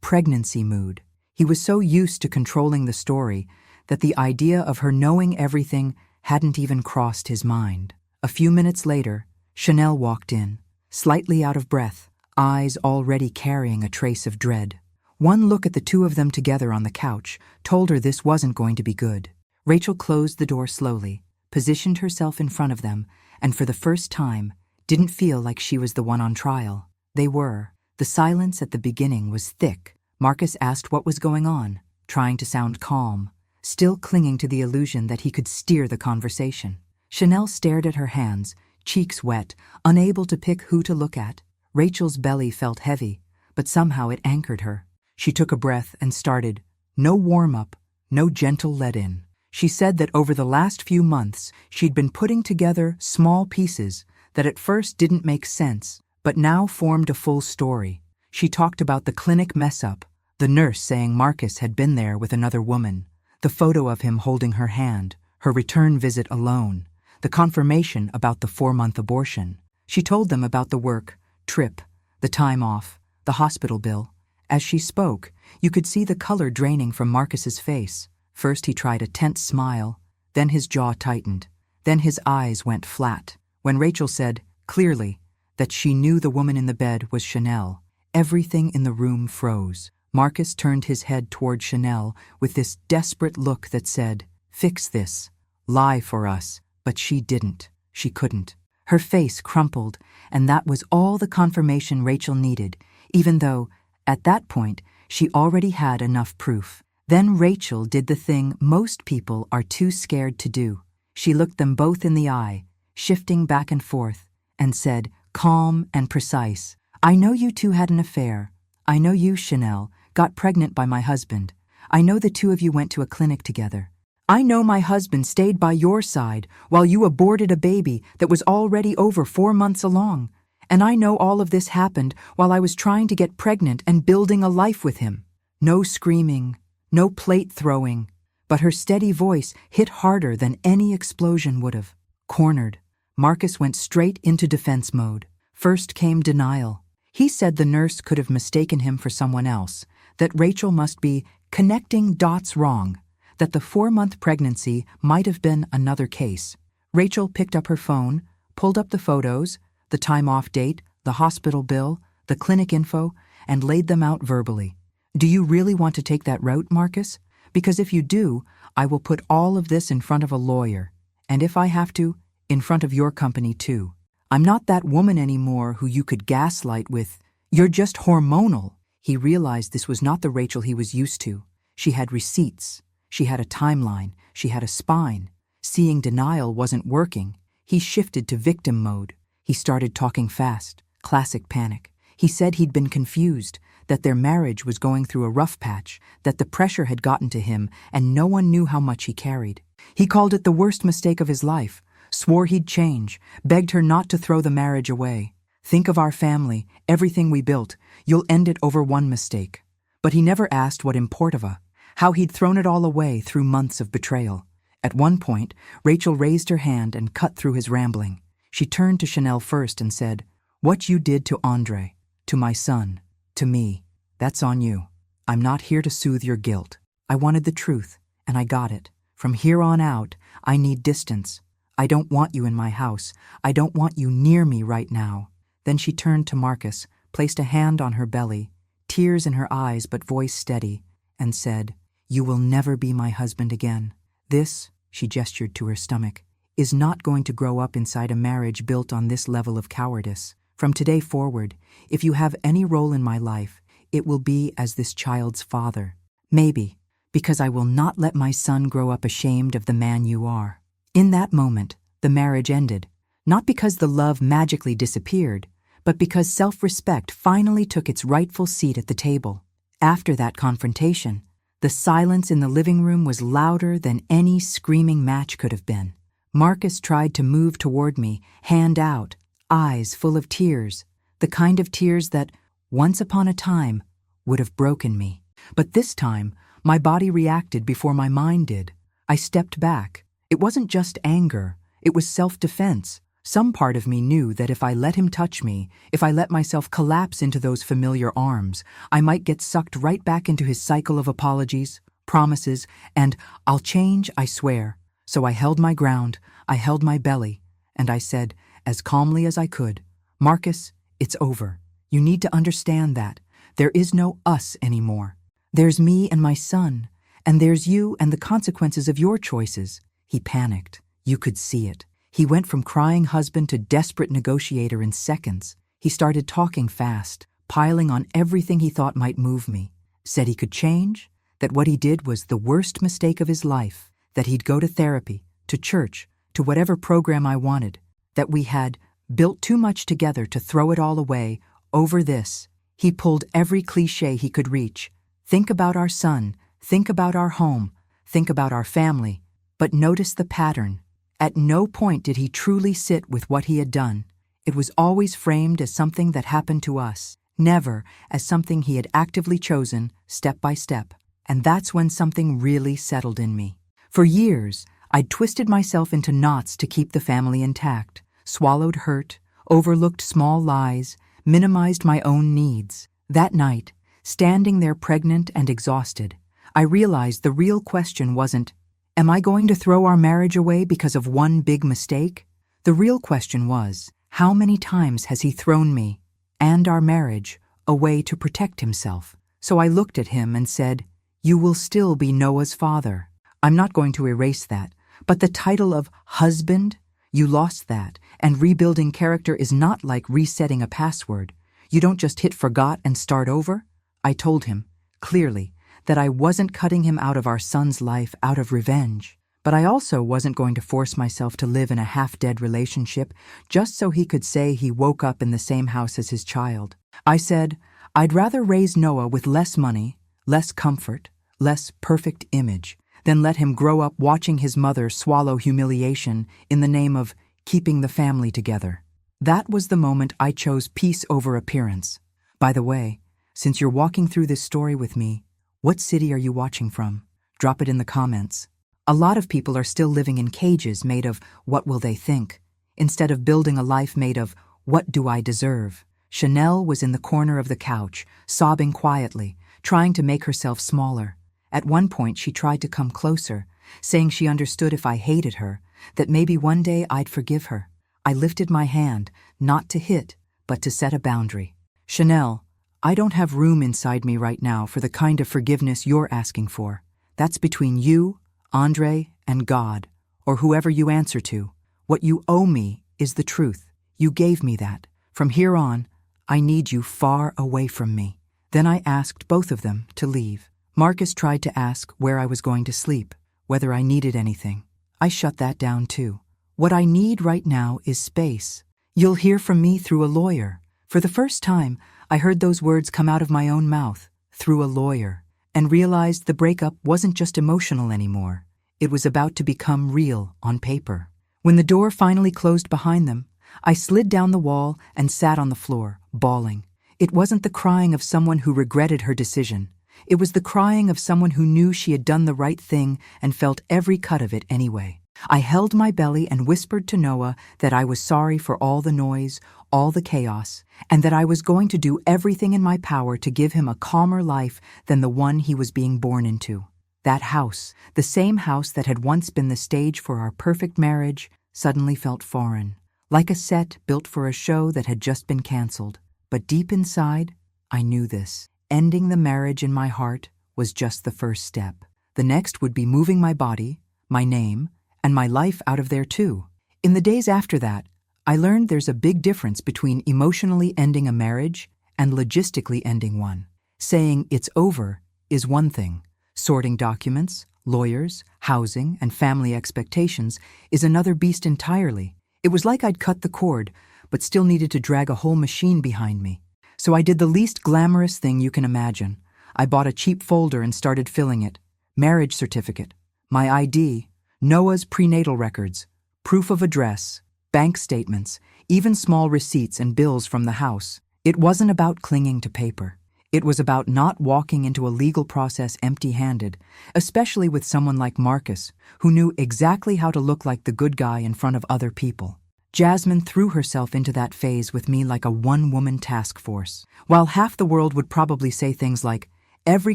pregnancy mood. He was so used to controlling the story that the idea of her knowing everything hadn't even crossed his mind. A few minutes later, Chanel walked in, slightly out of breath, eyes already carrying a trace of dread. One look at the two of them together on the couch told her this wasn't going to be good. Rachel closed the door slowly, positioned herself in front of them, and for the first time, didn't feel like she was the one on trial. They were. The silence at the beginning was thick. Marcus asked what was going on, trying to sound calm, still clinging to the illusion that he could steer the conversation. Chanel stared at her hands, cheeks wet, unable to pick who to look at. Rachel's belly felt heavy, but somehow it anchored her. She took a breath and started. No warm-up, no gentle let-in. She said that over the last few months, she'd been putting together small pieces that at first didn't make sense, but now formed a full story. She talked about the clinic mess-up, the nurse saying Marcus had been there with another woman, the photo of him holding her hand, her return visit alone, the confirmation about the 4-month abortion. She told them about the work, trip, the time off, the hospital bill. As she spoke, you could see the color draining from Marcus's face. First he tried a tense smile, then his jaw tightened, then his eyes went flat. When Rachel said, clearly, that she knew the woman in the bed was Chanel, everything in the room froze. Marcus turned his head toward Chanel with this desperate look that said, fix this, lie for us, but she didn't. She couldn't. Her face crumpled, and that was all the confirmation Rachel needed, even though, at that point, she already had enough proof. Then Rachel did the thing most people are too scared to do. She looked them both in the eye, shifting back and forth, and said, calm and precise, I know you two had an affair. I know you, Chanel, got pregnant by my husband. I know the two of you went to a clinic together. I know my husband stayed by your side while you aborted a baby that was already over 4 months along. And I know all of this happened while I was trying to get pregnant and building a life with him. No screaming, no plate throwing, but her steady voice hit harder than any explosion would have. Cornered, Marcus went straight into defense mode. First came denial. He said the nurse could have mistaken him for someone else, that Rachel must be connecting dots wrong, that the 4-month pregnancy might have been another case. Rachel picked up her phone, pulled up the photos, the time-off date, the hospital bill, the clinic info, and laid them out verbally. Do you really want to take that route, Marcus? Because if you do, I will put all of this in front of a lawyer, and if I have to, in front of your company too. I'm not that woman anymore who you could gaslight with, you're just hormonal. He realized this was not the Rachel he was used to. She had receipts. She had a timeline. She had a spine. Seeing denial wasn't working. He shifted to victim mode. He started talking fast. Classic panic. He said he'd been confused, that their marriage was going through a rough patch, that the pressure had gotten to him and no one knew how much he carried. He called it the worst mistake of his life, swore he'd change, begged her not to throw the marriage away. Think of our family, everything we built. You'll end it over one mistake. But he never asked what importiva, how he'd thrown it all away through months of betrayal. At one point, Rachel raised her hand and cut through his rambling. She turned to Chanel first and said, what you did to Andre, to my son, to me, that's on you. I'm not here to soothe your guilt. I wanted the truth, and I got it. From here on out, I need distance. I don't want you in my house. I don't want you near me right now. Then she turned to Marcus, placed a hand on her belly, tears in her eyes but voice steady, and said, you will never be my husband again. This, she gestured to her stomach, is not going to grow up inside a marriage built on this level of cowardice. From today forward, if you have any role in my life, it will be as this child's father. Maybe, because I will not let my son grow up ashamed of the man you are. In that moment, the marriage ended, not because the love magically disappeared, but because self-respect finally took its rightful seat at the table. After that confrontation, the silence in the living room was louder than any screaming match could have been. Marcus tried to move toward me, hand out, eyes full of tears, the kind of tears that, once upon a time, would have broken me. But this time, my body reacted before my mind did. I stepped back. It wasn't just anger, it was self-defense. Some part of me knew that if I let him touch me, if I let myself collapse into those familiar arms, I might get sucked right back into his cycle of apologies, promises, and I'll change, I swear. So I held my ground, I held my belly, and I said, as calmly as I could, Marcus, it's over. You need to understand that. There is no us anymore. There's me and my son, and there's you and the consequences of your choices. He panicked. You could see it. He went from crying husband to desperate negotiator in seconds. He started talking fast, piling on everything he thought might move me. Said he could change, that what he did was the worst mistake of his life, that he'd go to therapy, to church, to whatever program I wanted, that we had built too much together to throw it all away over this. He pulled every cliché he could reach. Think about our son, think about our home, think about our family. But notice the pattern. At no point did he truly sit with what he had done. It was always framed as something that happened to us, never as something he had actively chosen, step by step. And that's when something really settled in me. For years, I'd twisted myself into knots to keep the family intact, swallowed hurt, overlooked small lies, minimized my own needs. That night, standing there pregnant and exhausted, I realized the real question wasn't, am I going to throw our marriage away because of one big mistake? The real question was, how many times has he thrown me and our marriage away to protect himself? So I looked at him and said, you will still be Noah's father. I'm not going to erase that, but the title of husband, you lost that, and rebuilding character is not like resetting a password. You don't just hit forgot and start over. I told him, clearly, that I wasn't cutting him out of our son's life out of revenge, but I also wasn't going to force myself to live in a half-dead relationship just so he could say he woke up in the same house as his child. I said, I'd rather raise Noah with less money, less comfort, less perfect image, than let him grow up watching his mother swallow humiliation in the name of keeping the family together. That was the moment I chose peace over appearance. By the way, since you're walking through this story with me, what city are you watching from? Drop it in the comments. A lot of people are still living in cages made of what will they think, instead of building a life made of what do I deserve. Chanel was in the corner of the couch, sobbing quietly, trying to make herself smaller. At one point, she tried to come closer, saying she understood if I hated her, that maybe one day I'd forgive her. I lifted my hand, not to hit, but to set a boundary. Chanel, I don't have room inside me right now for the kind of forgiveness you're asking for. That's between you, Andre, and God, or whoever you answer to. What you owe me is the truth. You gave me that. From here on, I need you far away from me. Then I asked both of them to leave. Marcus tried to ask where I was going to sleep, whether I needed anything. I shut that down too. What I need right now is space. You'll hear from me through a lawyer. For the first time, I heard those words come out of my own mouth, through a lawyer, and realized the breakup wasn't just emotional anymore. It was about to become real on paper. When the door finally closed behind them, I slid down the wall and sat on the floor, bawling. It wasn't the crying of someone who regretted her decision. It was the crying of someone who knew she had done the right thing and felt every cut of it anyway. I held my belly and whispered to Noah that I was sorry for all the noise, all the chaos, and that I was going to do everything in my power to give him a calmer life than the one he was being born into. That house, the same house that had once been the stage for our perfect marriage, suddenly felt foreign, like a set built for a show that had just been canceled. But deep inside, I knew this. Ending the marriage in my heart was just the first step. The next would be moving my body, my name, and my life out of there too. In the days after that, I learned there's a big difference between emotionally ending a marriage and logistically ending one. Saying it's over is one thing. Sorting documents, lawyers, housing, and family expectations is another beast entirely. It was like I'd cut the cord, but still needed to drag a whole machine behind me. So I did the least glamorous thing you can imagine. I bought a cheap folder and started filling it. Marriage certificate, my ID, Noah's prenatal records, proof of address, bank statements, even small receipts and bills from the house. It wasn't about clinging to paper. It was about not walking into a legal process empty-handed, especially with someone like Marcus, who knew exactly how to look like the good guy in front of other people. Jasmine threw herself into that phase with me like a one-woman task force. While half the world would probably say things like, every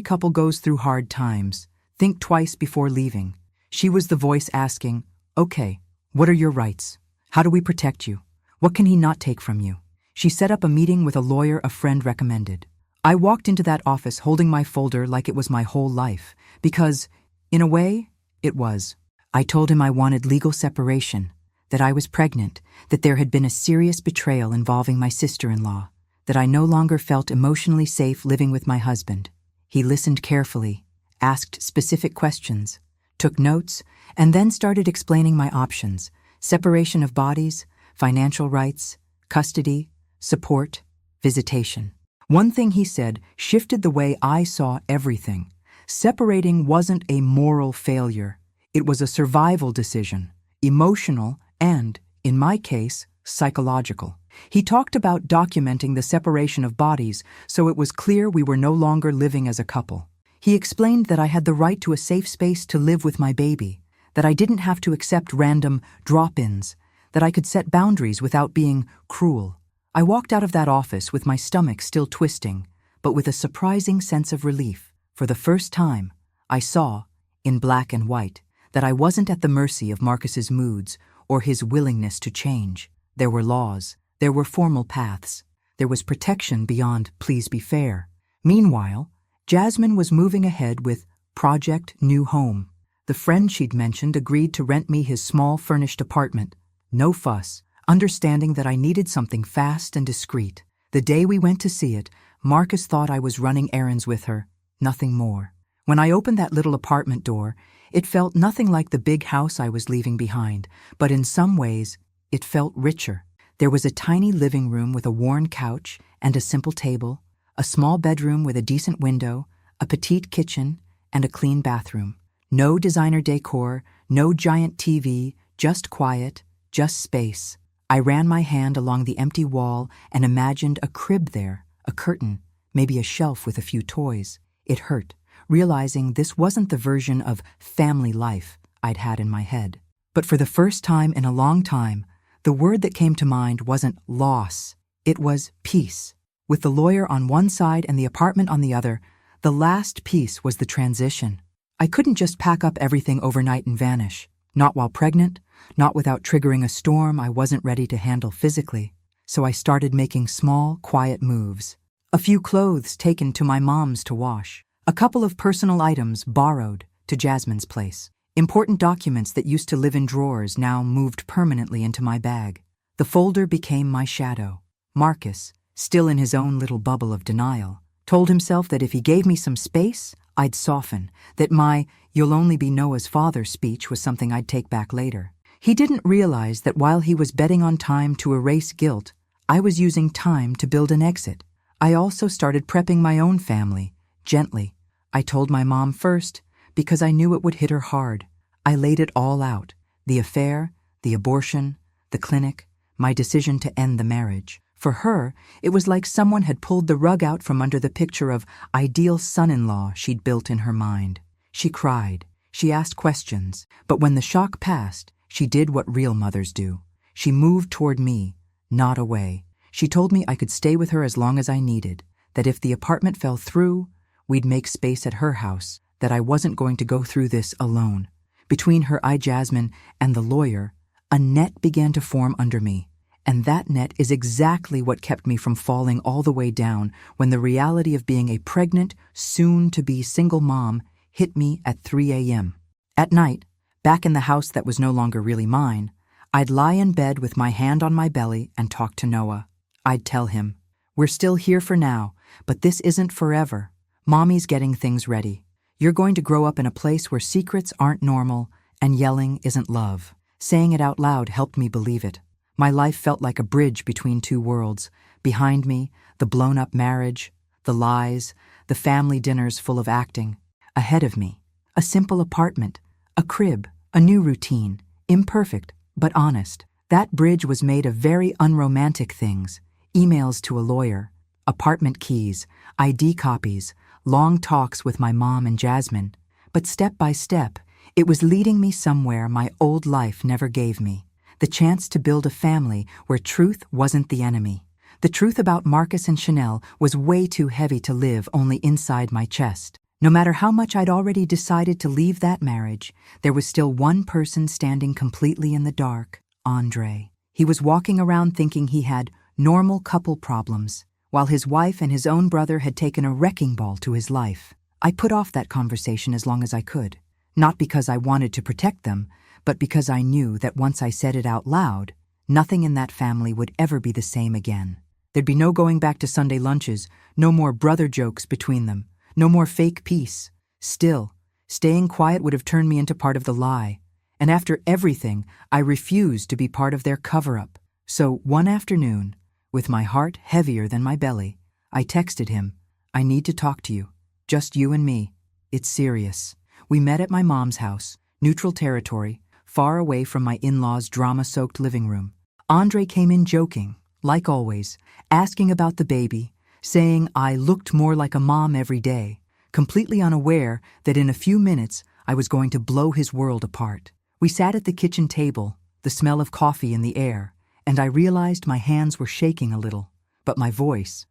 couple goes through hard times, think twice before leaving, she was the voice asking, okay, what are your rights? How do we protect you? What can he not take from you? She set up a meeting with a lawyer a friend recommended. I walked into that office holding my folder like it was my whole life, because, in a way, it was. I told him I wanted legal separation, that I was pregnant, that there had been a serious betrayal involving my sister-in-law, that I no longer felt emotionally safe living with my husband. He listened carefully, asked specific questions, took notes, and then started explaining my options: separation of bodies, financial rights, custody, support, visitation. One thing he said shifted the way I saw everything. Separating wasn't a moral failure. It was a survival decision, emotional and, in my case, psychological. He talked about documenting the separation of bodies so it was clear we were no longer living as a couple. He explained that I had the right to a safe space to live with my baby, that I didn't have to accept random drop-ins, that I could set boundaries without being cruel. I walked out of that office with my stomach still twisting, but with a surprising sense of relief. For the first time, I saw, in black and white, that I wasn't at the mercy of Marcus's moods or his willingness to change. There were laws, there were formal paths, there was protection beyond "please be fair." Meanwhile, Jasmine was moving ahead with Project New Home. The friend she'd mentioned agreed to rent me his small furnished apartment. No fuss, understanding that I needed something fast and discreet. The day we went to see it, Marcus thought I was running errands with her, nothing more. When I opened that little apartment door, it felt nothing like the big house I was leaving behind, but in some ways, it felt richer. There was a tiny living room with a worn couch and a simple table, a small bedroom with a decent window, a petite kitchen, and a clean bathroom. No designer decor, no giant TV, just quiet, just space. I ran my hand along the empty wall and imagined a crib there, a curtain, maybe a shelf with a few toys. It hurt, realizing this wasn't the version of family life I'd had in my head. But for the first time in a long time, the word that came to mind wasn't loss, it was peace. With the lawyer on one side and the apartment on the other, the last piece was the transition. I couldn't just pack up everything overnight and vanish. Not while pregnant, not without triggering a storm I wasn't ready to handle physically. So I started making small, quiet moves. A few clothes taken to my mom's to wash. A couple of personal items borrowed to Jasmine's place. Important documents that used to live in drawers now moved permanently into my bag. The folder became my shadow. Marcus, still in his own little bubble of denial, told himself that if he gave me some space, I'd soften, that my "you'll only be Noah's father" speech was something I'd take back later. He didn't realize that while he was betting on time to erase guilt, I was using time to build an exit. I also started prepping my own family, gently. I told my mom first, because I knew it would hit her hard. I laid it all out, the affair, the abortion, the clinic, my decision to end the marriage. For her, it was like someone had pulled the rug out from under the picture of ideal son-in-law she'd built in her mind. She cried, she asked questions, but when the shock passed, she did what real mothers do. She moved toward me, not away. She told me I could stay with her as long as I needed, that if the apartment fell through, we'd make space at her house, that I wasn't going to go through this alone. Between her, Jasmine, and the lawyer, a net began to form under me. And that net is exactly what kept me from falling all the way down when the reality of being a pregnant, soon-to-be single mom hit me at 3 a.m. At night, back in the house that was no longer really mine, I'd lie in bed with my hand on my belly and talk to Noah. I'd tell him, "We're still here for now, but this isn't forever. Mommy's getting things ready. You're going to grow up in a place where secrets aren't normal and yelling isn't love." Saying it out loud helped me believe it. My life felt like a bridge between two worlds. Behind me, the blown-up marriage, the lies, the family dinners full of acting. Ahead of me, a simple apartment, a crib, a new routine, imperfect but honest. That bridge was made of very unromantic things: emails to a lawyer, apartment keys, ID copies, long talks with my mom and Jasmine. But step by step, it was leading me somewhere my old life never gave me. The chance to build a family where truth wasn't the enemy. The truth about Marcus and Chanel was way too heavy to live only inside my chest. No matter how much I'd already decided to leave that marriage, there was still one person standing completely in the dark: Andre. He was walking around thinking he had normal couple problems, while his wife and his own brother had taken a wrecking ball to his life. I put off that conversation as long as I could, not because I wanted to protect them, but because I knew that once I said it out loud, nothing in that family would ever be the same again. There'd be no going back to Sunday lunches, no more brother jokes between them, no more fake peace. Still, staying quiet would have turned me into part of the lie, and after everything, I refused to be part of their cover-up. So one afternoon, with my heart heavier than my belly, I texted him, "I need to talk to you. Just you and me. It's serious." We met at my mom's house, neutral territory, far away from my in-laws' drama-soaked living room. Andre came in joking, like always, asking about the baby, saying I looked more like a mom every day, completely unaware that in a few minutes I was going to blow his world apart. We sat at the kitchen table, the smell of coffee in the air, and I realized my hands were shaking a little, but my voice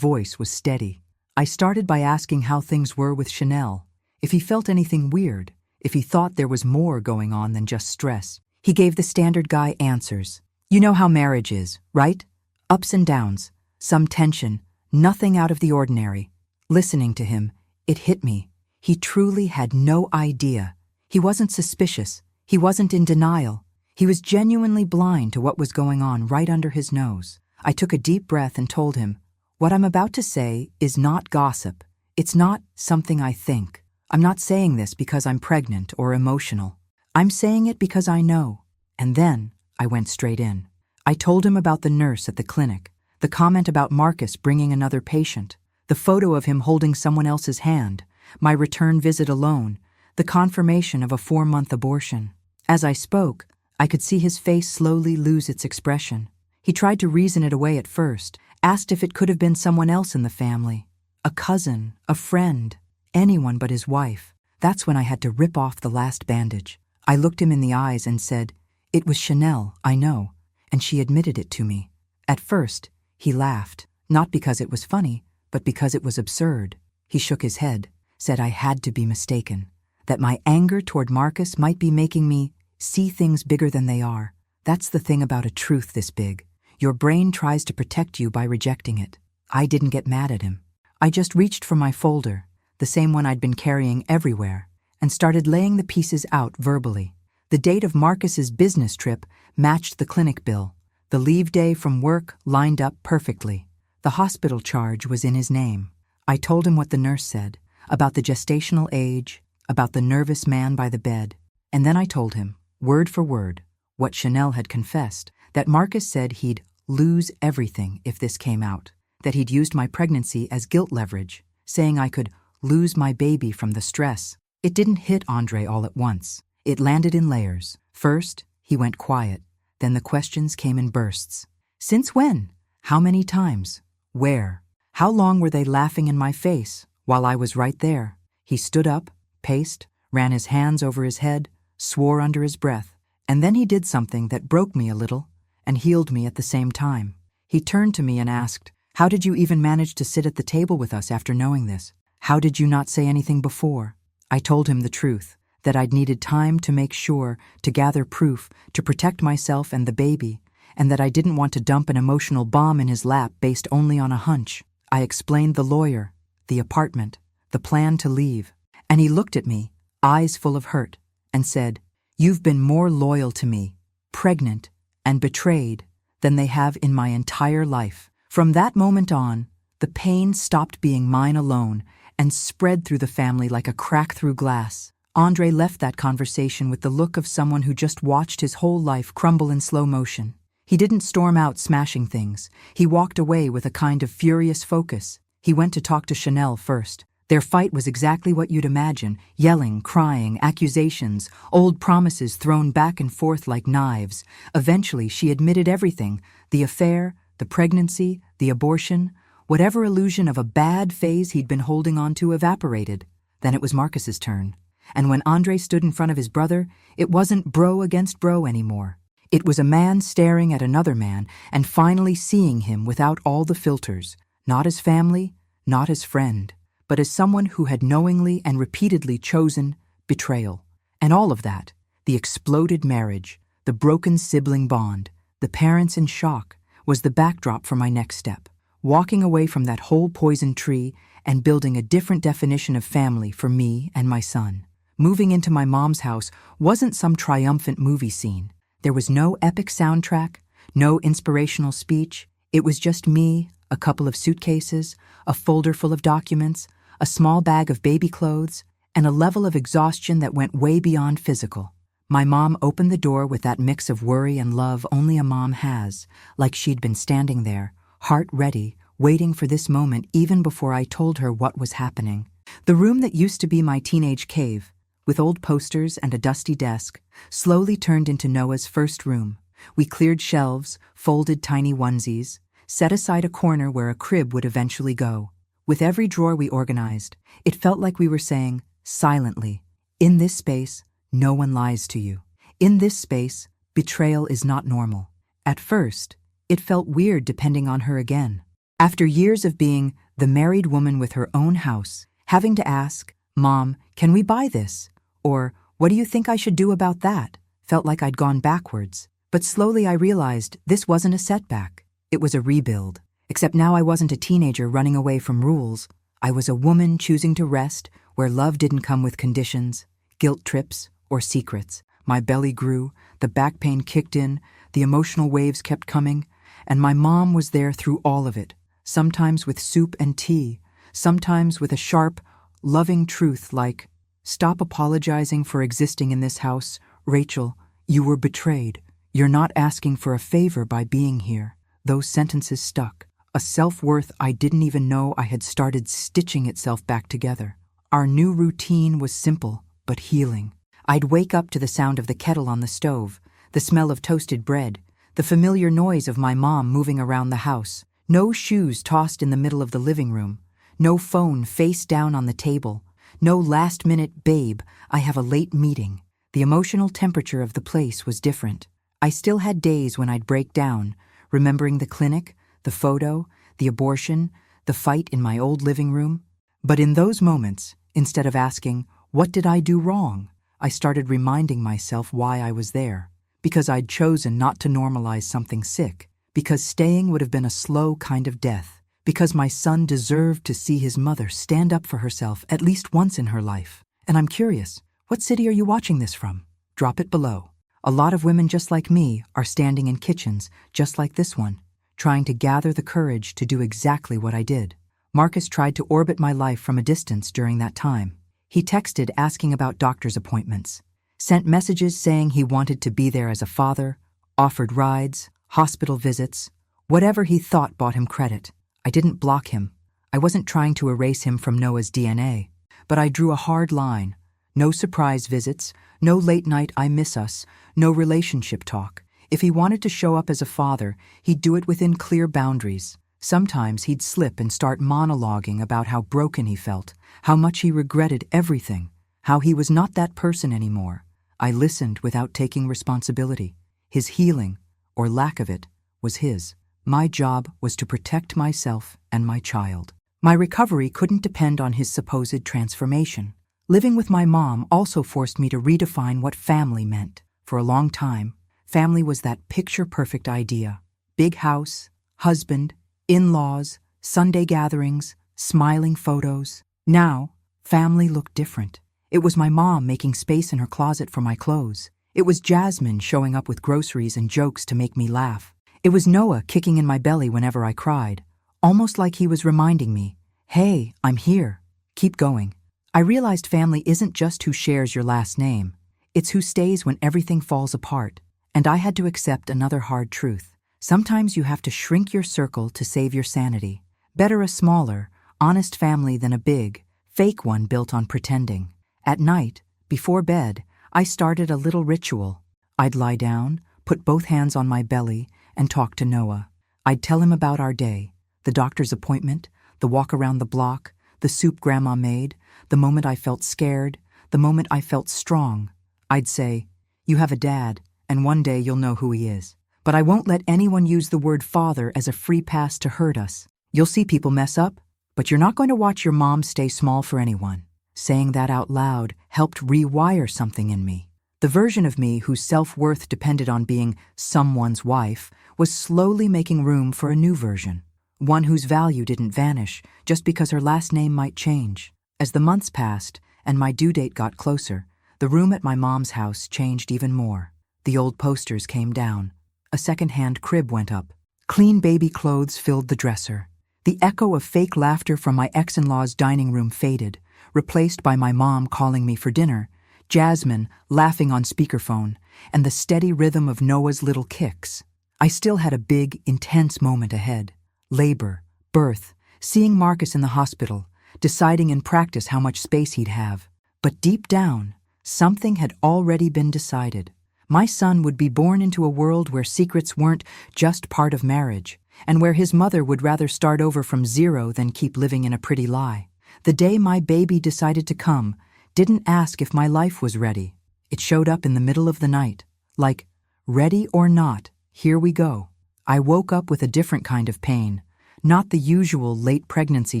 was steady. I started by asking how things were with Chanel, if he felt anything weird, if he thought there was more going on than just stress. He gave the standard guy answers. You know how marriage is, right? Ups and downs, some tension, nothing out of the ordinary. Listening to him, it hit me. He truly had no idea. He wasn't suspicious. He wasn't in denial. He was genuinely blind to what was going on right under his nose. I took a deep breath and told him, what I'm about to say is not gossip. It's not something I think. I'm not saying this because I'm pregnant or emotional. I'm saying it because I know. And then I went straight in. I told him about the nurse at the clinic, the comment about Marcus bringing another patient, the photo of him holding someone else's hand, my return visit alone, the confirmation of a 4-month abortion. As I spoke, I could see his face slowly lose its expression. He tried to reason it away at first, asked if it could have been someone else in the family, a cousin, a friend, anyone but his wife. That's when I had to rip off the last bandage. I looked him in the eyes and said, it was Chanel, I know, and she admitted it to me. At first, he laughed, not because it was funny, but because it was absurd. He shook his head, said I had to be mistaken, that my anger toward Marcus might be making me see things bigger than they are. That's the thing about a truth this big. Your brain tries to protect you by rejecting it. I didn't get mad at him. I just reached for my folder, the same one I'd been carrying everywhere, and started laying the pieces out verbally. The date of Marcus's business trip matched the clinic bill. The leave day from work lined up perfectly. The hospital charge was in his name. I told him what the nurse said, about the gestational age, about the nervous man by the bed, and then I told him, word for word, what Chanel had confessed, that Marcus said he'd lose everything if this came out, that he'd used my pregnancy as guilt leverage, saying I could lose my baby from the stress. It didn't hit Andre all at once. It landed in layers. First, he went quiet. Then the questions came in bursts. Since when? How many times? Where? How long were they laughing in my face while I was right there? He stood up, paced, ran his hands over his head, swore under his breath, and then he did something that broke me a little and healed me at the same time. He turned to me and asked, how did you even manage to sit at the table with us after knowing this? How did you not say anything before? I told him the truth, that I'd needed time to make sure, to gather proof, to protect myself and the baby, and that I didn't want to dump an emotional bomb in his lap based only on a hunch. I explained the lawyer, the apartment, the plan to leave, and he looked at me, eyes full of hurt, and said, you've been more loyal to me, pregnant, and betrayed than they have in my entire life. From that moment on, the pain stopped being mine alone and spread through the family like a crack through glass. Andre left that conversation with the look of someone who just watched his whole life crumble in slow motion. He didn't storm out smashing things. He walked away with a kind of furious focus. He went to talk to Chanel first. Their fight was exactly what you'd imagine, yelling, crying, accusations, old promises thrown back and forth like knives. Eventually, she admitted everything, the affair, the pregnancy, the abortion, whatever illusion of a bad phase he'd been holding on to evaporated. Then it was Marcus's turn. And when Andre stood in front of his brother, it wasn't bro against bro anymore. It was a man staring at another man and finally seeing him without all the filters, not as family, not as friend, but as someone who had knowingly and repeatedly chosen betrayal. And all of that, the exploded marriage, the broken sibling bond, the parents in shock, was the backdrop for my next step, walking away from that whole poison tree and building a different definition of family for me and my son. Moving into my mom's house wasn't some triumphant movie scene. There was no epic soundtrack, no inspirational speech. It was just me, a couple of suitcases, a folder full of documents, a small bag of baby clothes, and a level of exhaustion that went way beyond physical. My mom opened the door with that mix of worry and love only a mom has, like she'd been standing there, heart ready, waiting for this moment even before I told her what was happening. The room that used to be my teenage cave, with old posters and a dusty desk, slowly turned into Noah's first room. We cleared shelves, folded tiny onesies, set aside a corner where a crib would eventually go. With every drawer we organized, it felt like we were saying, silently, in this space, no one lies to you. In this space, betrayal is not normal. At first, it felt weird depending on her again. After years of being the married woman with her own house, having to ask, "Mom, can we buy this?" Or, "What do you think I should do about that?" felt like I'd gone backwards. But slowly I realized this wasn't a setback. It was a rebuild. Except now I wasn't a teenager running away from rules. I was a woman choosing to rest where love didn't come with conditions, guilt trips, or secrets. My belly grew, the back pain kicked in, the emotional waves kept coming, and my mom was there through all of it, sometimes with soup and tea, sometimes with a sharp, loving truth like, "Stop apologizing for existing in this house. Rachel, you were betrayed. You're not asking for a favor by being here." Those sentences stuck. A self-worth I didn't even know I had started stitching itself back together. Our new routine was simple, but healing. I'd wake up to the sound of the kettle on the stove, the smell of toasted bread, the familiar noise of my mom moving around the house. No shoes tossed in the middle of the living room. No phone face down on the table. No last-minute, "Babe, I have a late meeting." The emotional temperature of the place was different. I still had days when I'd break down, remembering the clinic, the photo, the abortion, the fight in my old living room. But in those moments, instead of asking, "What did I do wrong?" I started reminding myself why I was there. Because I'd chosen not to normalize something sick. Because staying would have been a slow kind of death. Because my son deserved to see his mother stand up for herself at least once in her life. And I'm curious, what city are you watching this from? Drop it below. A lot of women just like me are standing in kitchens just like this one, trying to gather the courage to do exactly what I did. Marcus tried to orbit my life from a distance during that time. He texted asking about doctor's appointments, sent messages saying he wanted to be there as a father, offered rides, hospital visits, whatever he thought bought him credit. I didn't block him. I wasn't trying to erase him from Noah's DNA, but I drew a hard line. No surprise visits, no late night "I miss us," no relationship talk. If he wanted to show up as a father, he'd do it within clear boundaries. Sometimes he'd slip and start monologuing about how broken he felt, how much he regretted everything, how he was not that person anymore. I listened without taking responsibility. His healing, or lack of it, was his. My job was to protect myself and my child. My recovery couldn't depend on his supposed transformation. Living with my mom also forced me to redefine what family meant. For a long time, family was that picture-perfect idea. Big house, husband, in-laws, Sunday gatherings, smiling photos. Now, family looked different. It was my mom making space in her closet for my clothes. It was Jasmine showing up with groceries and jokes to make me laugh. It was Noah kicking in my belly whenever I cried, almost like he was reminding me, "Hey, I'm here. Keep going." I realized family isn't just who shares your last name. It's who stays when everything falls apart. And I had to accept another hard truth. Sometimes you have to shrink your circle to save your sanity. Better a smaller, honest family than a big, fake one built on pretending. At night, before bed, I started a little ritual. I'd lie down, put both hands on my belly, and talk to Noah. I'd tell him about our day, the doctor's appointment, the walk around the block, the soup Grandma made, the moment I felt scared, the moment I felt strong. I'd say, "You have a dad, and one day you'll know who he is. But I won't let anyone use the word father as a free pass to hurt us. You'll see people mess up, but you're not going to watch your mom stay small for anyone." Saying that out loud helped rewire something in me. The version of me whose self-worth depended on being someone's wife was slowly making room for a new version. One whose value didn't vanish just because her last name might change. As the months passed and my due date got closer, the room at my mom's house changed even more. The old posters came down. A second-hand crib went up. Clean baby clothes filled the dresser. The echo of fake laughter from my ex-in-law's dining room faded, replaced by my mom calling me for dinner, Jasmine laughing on speakerphone, and the steady rhythm of Noah's little kicks. I still had a big, intense moment ahead. Labor, birth, seeing Marcus in the hospital, deciding in practice how much space he'd have. But deep down, something had already been decided. My son would be born into a world where secrets weren't just part of marriage, and where his mother would rather start over from zero than keep living in a pretty lie. The day my baby decided to come didn't ask if my life was ready. It showed up in the middle of the night, like, ready or not, Here we go. I woke up with a different kind of pain, not the usual late pregnancy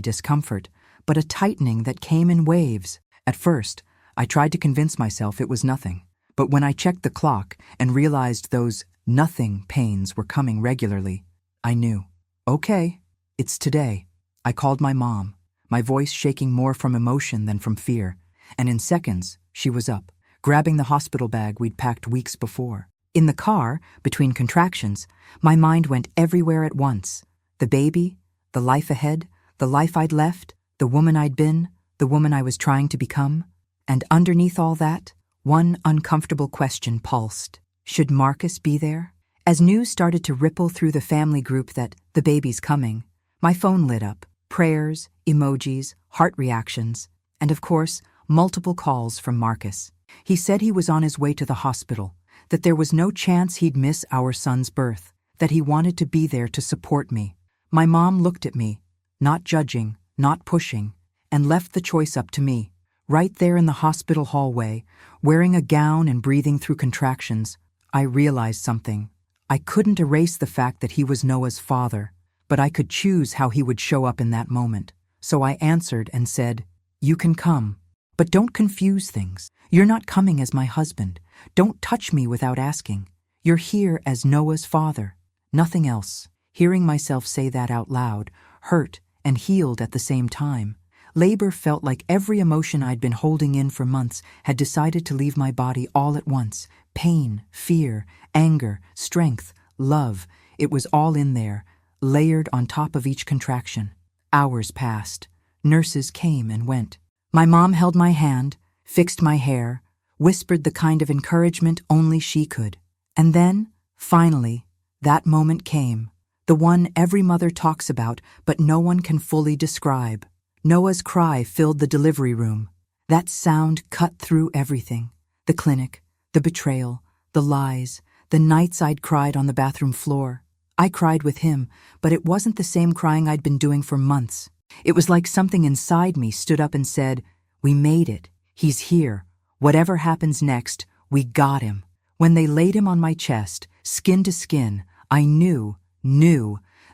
discomfort, but a tightening that came in waves. At first, I tried to convince myself it was nothing, but when I checked the clock and realized those nothing pains were coming regularly, I knew. Okay, it's today. I called my mom, my voice shaking more from emotion than from fear, and in seconds, she was up, grabbing the hospital bag we'd packed weeks before. In the car, between contractions, my mind went everywhere at once. The baby, the life ahead, the life I'd left, the woman I'd been, the woman I was trying to become. And underneath all that, one uncomfortable question pulsed. Should Marcus be there? As news started to ripple through the family group that the baby's coming, my phone lit up. Prayers, emojis, heart reactions, and of course, multiple calls from Marcus. He said he was on his way to the hospital, that there was no chance he'd miss our son's birth, that he wanted to be there to support me. My mom looked at me, not judging, not pushing, and left the choice up to me. Right there in the hospital hallway, wearing a gown and breathing through contractions, I realized something. I couldn't erase the fact that he was Noah's father, but I could choose how he would show up in that moment. So I answered and said, "You can come, but don't confuse things. You're not coming as my husband. Don't touch me without asking. You're here as Noah's father, nothing else." Hearing myself say that out loud hurt and healed at the same time. Labor felt like every emotion I'd been holding in for months had decided to leave my body all at once. Pain, fear, anger, strength, love. It was all in there, layered on top of each contraction. Hours passed. Nurses came and went. My mom held my hand, fixed my hair, whispered the kind of encouragement only she could. And then, finally, that moment came. The one every mother talks about, but no one can fully describe. Noah's cry filled the delivery room. That sound cut through everything. The clinic, the betrayal, the lies, the nights I'd cried on the bathroom floor. I cried with him, but it wasn't the same crying I'd been doing for months. It was like something inside me stood up and said, "We made it. He's here. Whatever happens next, we got him." When they laid him on my chest, skin to skin, I knew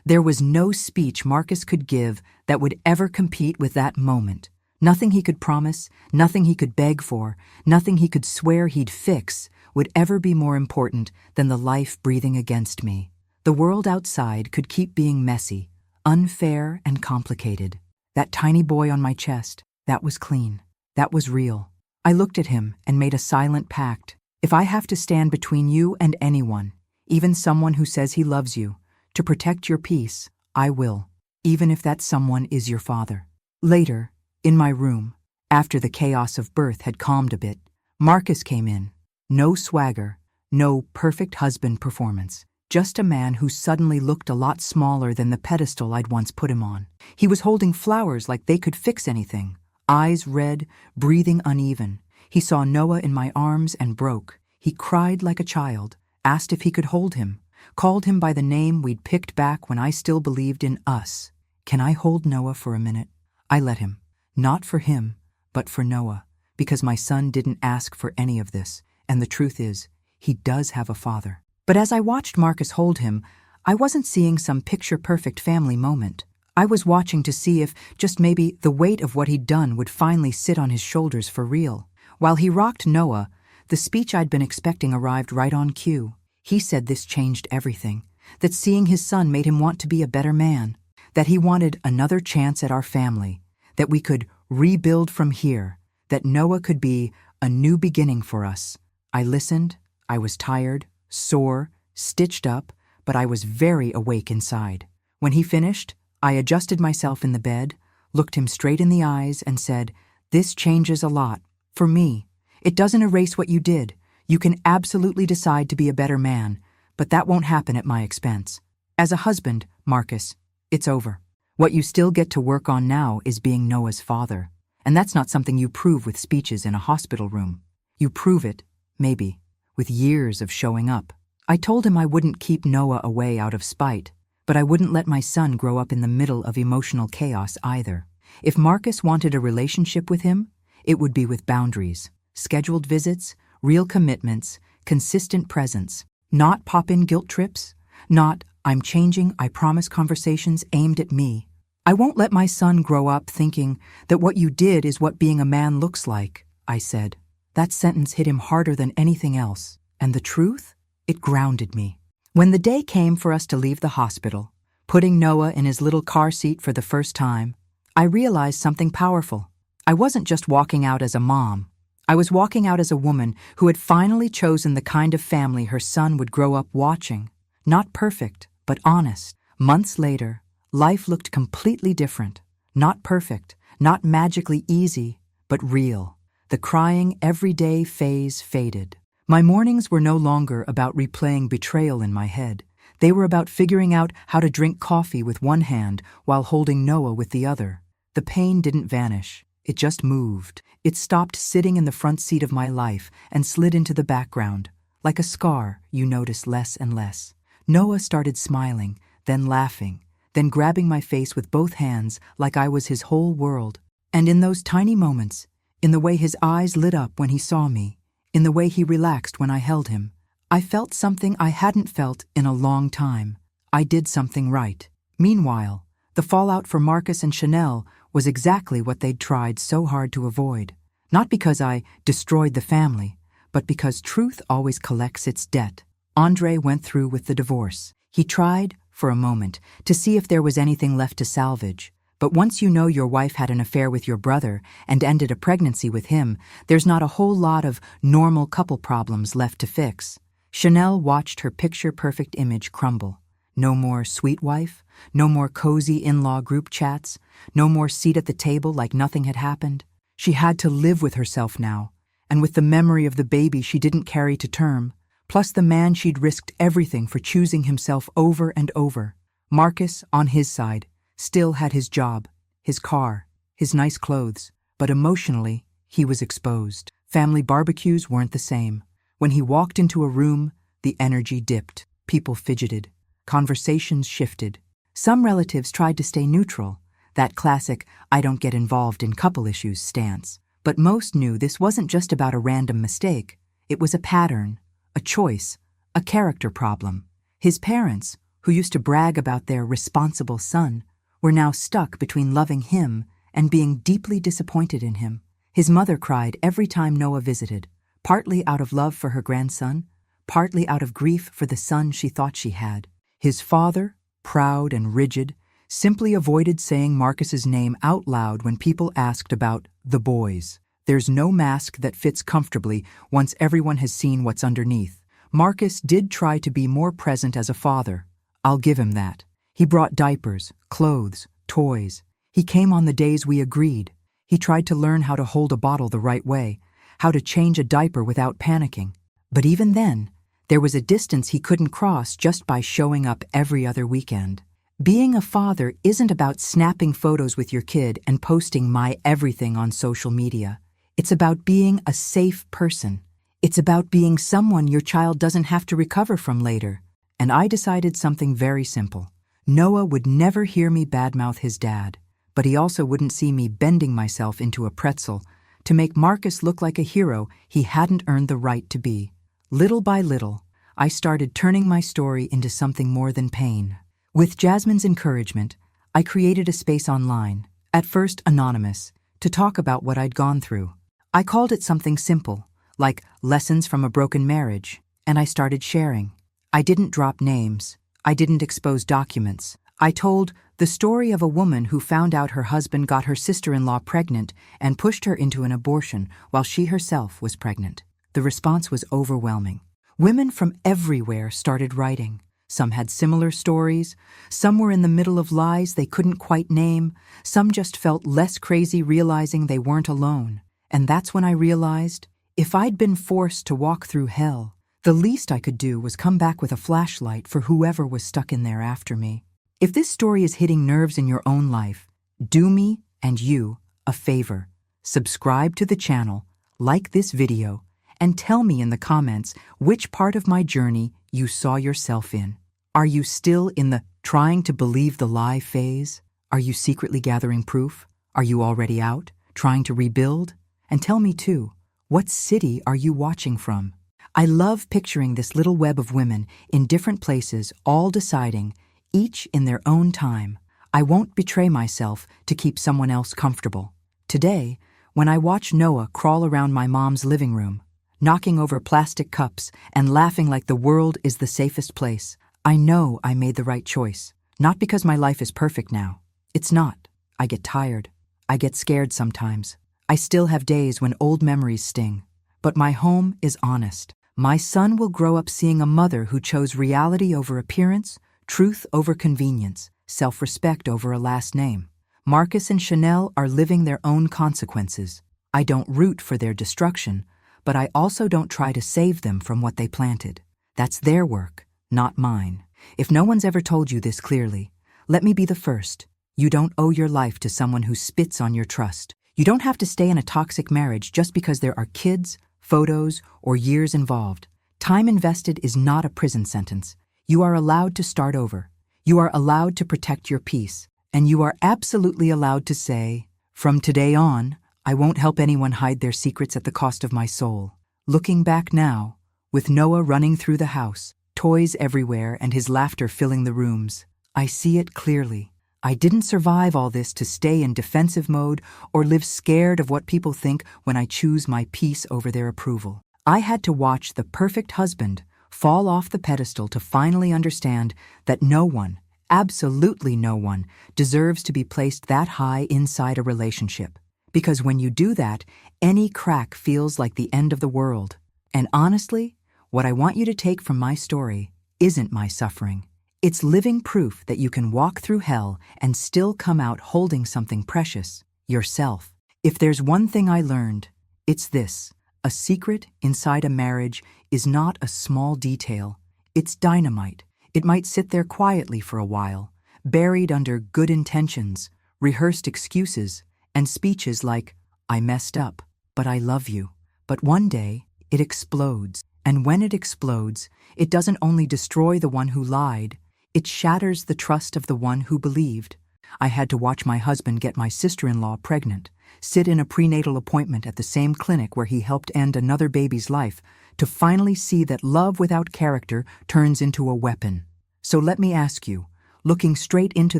there was no speech Marcus could give that would ever compete with that moment. Nothing he could promise, nothing he could beg for, nothing he could swear he'd fix would ever be more important than the life breathing against me. The world outside could keep being messy, unfair and complicated. That tiny boy on my chest, that was clean. That was real. I looked at him and made a silent pact. If I have to stand between you and anyone, even someone who says he loves you, to protect your peace, I will, even if that someone is your father. Later, in my room, after the chaos of birth had calmed a bit, Marcus came in. No swagger, no perfect husband performance. Just a man who suddenly looked a lot smaller than the pedestal I'd once put him on. He was holding flowers like they could fix anything. Eyes red, breathing uneven. He saw Noah in my arms and broke. He cried like a child, asked if he could hold him, called him by the name we'd picked back when I still believed in us. "Can I hold Noah for a minute?" I let him. Not for him, but for Noah, because my son didn't ask for any of this, and the truth is, he does have a father. But as I watched Marcus hold him, I wasn't seeing some picture-perfect family moment. I was watching to see if, just maybe, the weight of what he'd done would finally sit on his shoulders for real. While he rocked Noah, the speech I'd been expecting arrived right on cue. He said this changed everything, that seeing his son made him want to be a better man, that he wanted another chance at our family, that we could rebuild from here, that Noah could be a new beginning for us. I listened. I was tired, sore, stitched up, but I was very awake inside. When he finished, I adjusted myself in the bed, looked him straight in the eyes, and said, "This changes a lot. For me. It doesn't erase what you did. You can absolutely decide to be a better man, but that won't happen at my expense. As a husband, Marcus, it's over. What you still get to work on now is being Noah's father. And that's not something you prove with speeches in a hospital room. You prove it, maybe, with years of showing up." I told him I wouldn't keep Noah away out of spite, but I wouldn't let my son grow up in the middle of emotional chaos either. If Marcus wanted a relationship with him, it would be with boundaries, scheduled visits, real commitments, consistent presence. Not pop-in guilt trips. Not, I'm changing, I promise conversations aimed at me. I won't let my son grow up thinking that what you did is what being a man looks like, I said. That sentence hit him harder than anything else. And the truth? It grounded me. When the day came for us to leave the hospital, putting Noah in his little car seat for the first time, I realized something powerful. I wasn't just walking out as a mom. I was walking out as a woman who had finally chosen the kind of family her son would grow up watching. Not perfect, but honest. Months later, life looked completely different. Not perfect, not magically easy, but real. The crying everyday phase faded. My mornings were no longer about replaying betrayal in my head. They were about figuring out how to drink coffee with one hand while holding Noah with the other. The pain didn't vanish. It just moved. It stopped sitting in the front seat of my life and slid into the background. Like a scar, you notice less and less. Noah started smiling, then laughing, then grabbing my face with both hands like I was his whole world. And in those tiny moments, in the way his eyes lit up when he saw me, in the way he relaxed when I held him, I felt something I hadn't felt in a long time. I did something right. Meanwhile, the fallout for Marcus and Chanel was exactly what they'd tried so hard to avoid. Not because I destroyed the family, but because truth always collects its debt. Andre went through with the divorce. He tried, for a moment, to see if there was anything left to salvage. But once you know your wife had an affair with your brother and ended a pregnancy with him, there's not a whole lot of normal couple problems left to fix. Chanel watched her picture-perfect image crumble. No more sweet wife, no more cozy in-law group chats, no more seat at the table like nothing had happened. She had to live with herself now, and with the memory of the baby she didn't carry to term, plus the man she'd risked everything for choosing himself over and over. Marcus, on his side, still had his job, his car, his nice clothes, but emotionally, he was exposed. Family barbecues weren't the same. When he walked into a room, the energy dipped. People fidgeted. Conversations shifted. Some relatives tried to stay neutral, that classic I don't get involved in couple issues stance. But most knew this wasn't just about a random mistake. It was a pattern, a choice, a character problem. His parents, who used to brag about their responsible son, were now stuck between loving him and being deeply disappointed in him. His mother cried every time Noah visited, partly out of love for her grandson, partly out of grief for the son she thought she had. His father, proud and rigid, simply avoided saying Marcus's name out loud when people asked about the boys. There's no mask that fits comfortably once everyone has seen what's underneath. Marcus did try to be more present as a father. I'll give him that. He brought diapers, clothes, toys. He came on the days we agreed. He tried to learn how to hold a bottle the right way, how to change a diaper without panicking. But even then, there was a distance he couldn't cross just by showing up every other weekend. Being a father isn't about snapping photos with your kid and posting my everything on social media. It's about being a safe person. It's about being someone your child doesn't have to recover from later. And I decided something very simple. Noah would never hear me badmouth his dad, but he also wouldn't see me bending myself into a pretzel to make Marcus look like a hero he hadn't earned the right to be. Little by little, I started turning my story into something more than pain. With Jasmine's encouragement, I created a space online, at first anonymous, to talk about what I'd gone through. I called it something simple, like Lessons from a Broken Marriage, and I started sharing. I didn't drop names. I didn't expose documents. I told the story of a woman who found out her husband got her sister-in-law pregnant and pushed her into an abortion while she herself was pregnant. The response was overwhelming. Women from everywhere started writing. Some had similar stories. Some were in the middle of lies they couldn't quite name. Some just felt less crazy realizing they weren't alone. And that's when I realized, if I'd been forced to walk through hell, the least I could do was come back with a flashlight for whoever was stuck in there after me. If this story is hitting nerves in your own life, do me and you a favor. Subscribe to the channel, like this video, and tell me in the comments which part of my journey you saw yourself in. Are you still in the trying to believe the lie phase? Are you secretly gathering proof? Are you already out, trying to rebuild? And tell me too, what city are you watching from? I love picturing this little web of women in different places, all deciding, each in their own time. I won't betray myself to keep someone else comfortable. Today, when I watch Noah crawl around my mom's living room, knocking over plastic cups and laughing like the world is the safest place, I know I made the right choice. Not because my life is perfect now. It's not. I get tired. I get scared sometimes. I still have days when old memories sting. But my home is honest. My son will grow up seeing a mother who chose reality over appearance, truth over convenience, self-respect over a last name. Marcus and Chanel are living their own consequences. I don't root for their destruction, but I also don't try to save them from what they planted. That's their work, not mine. If no one's ever told you this clearly, let me be the first. You don't owe your life to someone who spits on your trust. You don't have to stay in a toxic marriage just because there are kids, photos, or years involved. Time invested is not a prison sentence. You are allowed to start over. You are allowed to protect your peace. And you are absolutely allowed to say, from today on, I won't help anyone hide their secrets at the cost of my soul. Looking back now, with Noah running through the house, toys everywhere and his laughter filling the rooms, I see it clearly. I didn't survive all this to stay in defensive mode or live scared of what people think when I choose my peace over their approval. I had to watch the perfect husband fall off the pedestal to finally understand that no one, absolutely no one, deserves to be placed that high inside a relationship. Because when you do that, any crack feels like the end of the world. And honestly, what I want you to take from my story isn't my suffering. It's living proof that you can walk through hell and still come out holding something precious, yourself. If there's one thing I learned, it's this. A secret inside a marriage is not a small detail. It's dynamite. It might sit there quietly for a while, buried under good intentions, rehearsed excuses, and speeches like, I messed up, but I love you. But one day, it explodes. And when it explodes, it doesn't only destroy the one who lied, it shatters the trust of the one who believed. I had to watch my husband get my sister-in-law pregnant, sit in a prenatal appointment at the same clinic where he helped end another baby's life, to finally see that love without character turns into a weapon. So let me ask you, looking straight into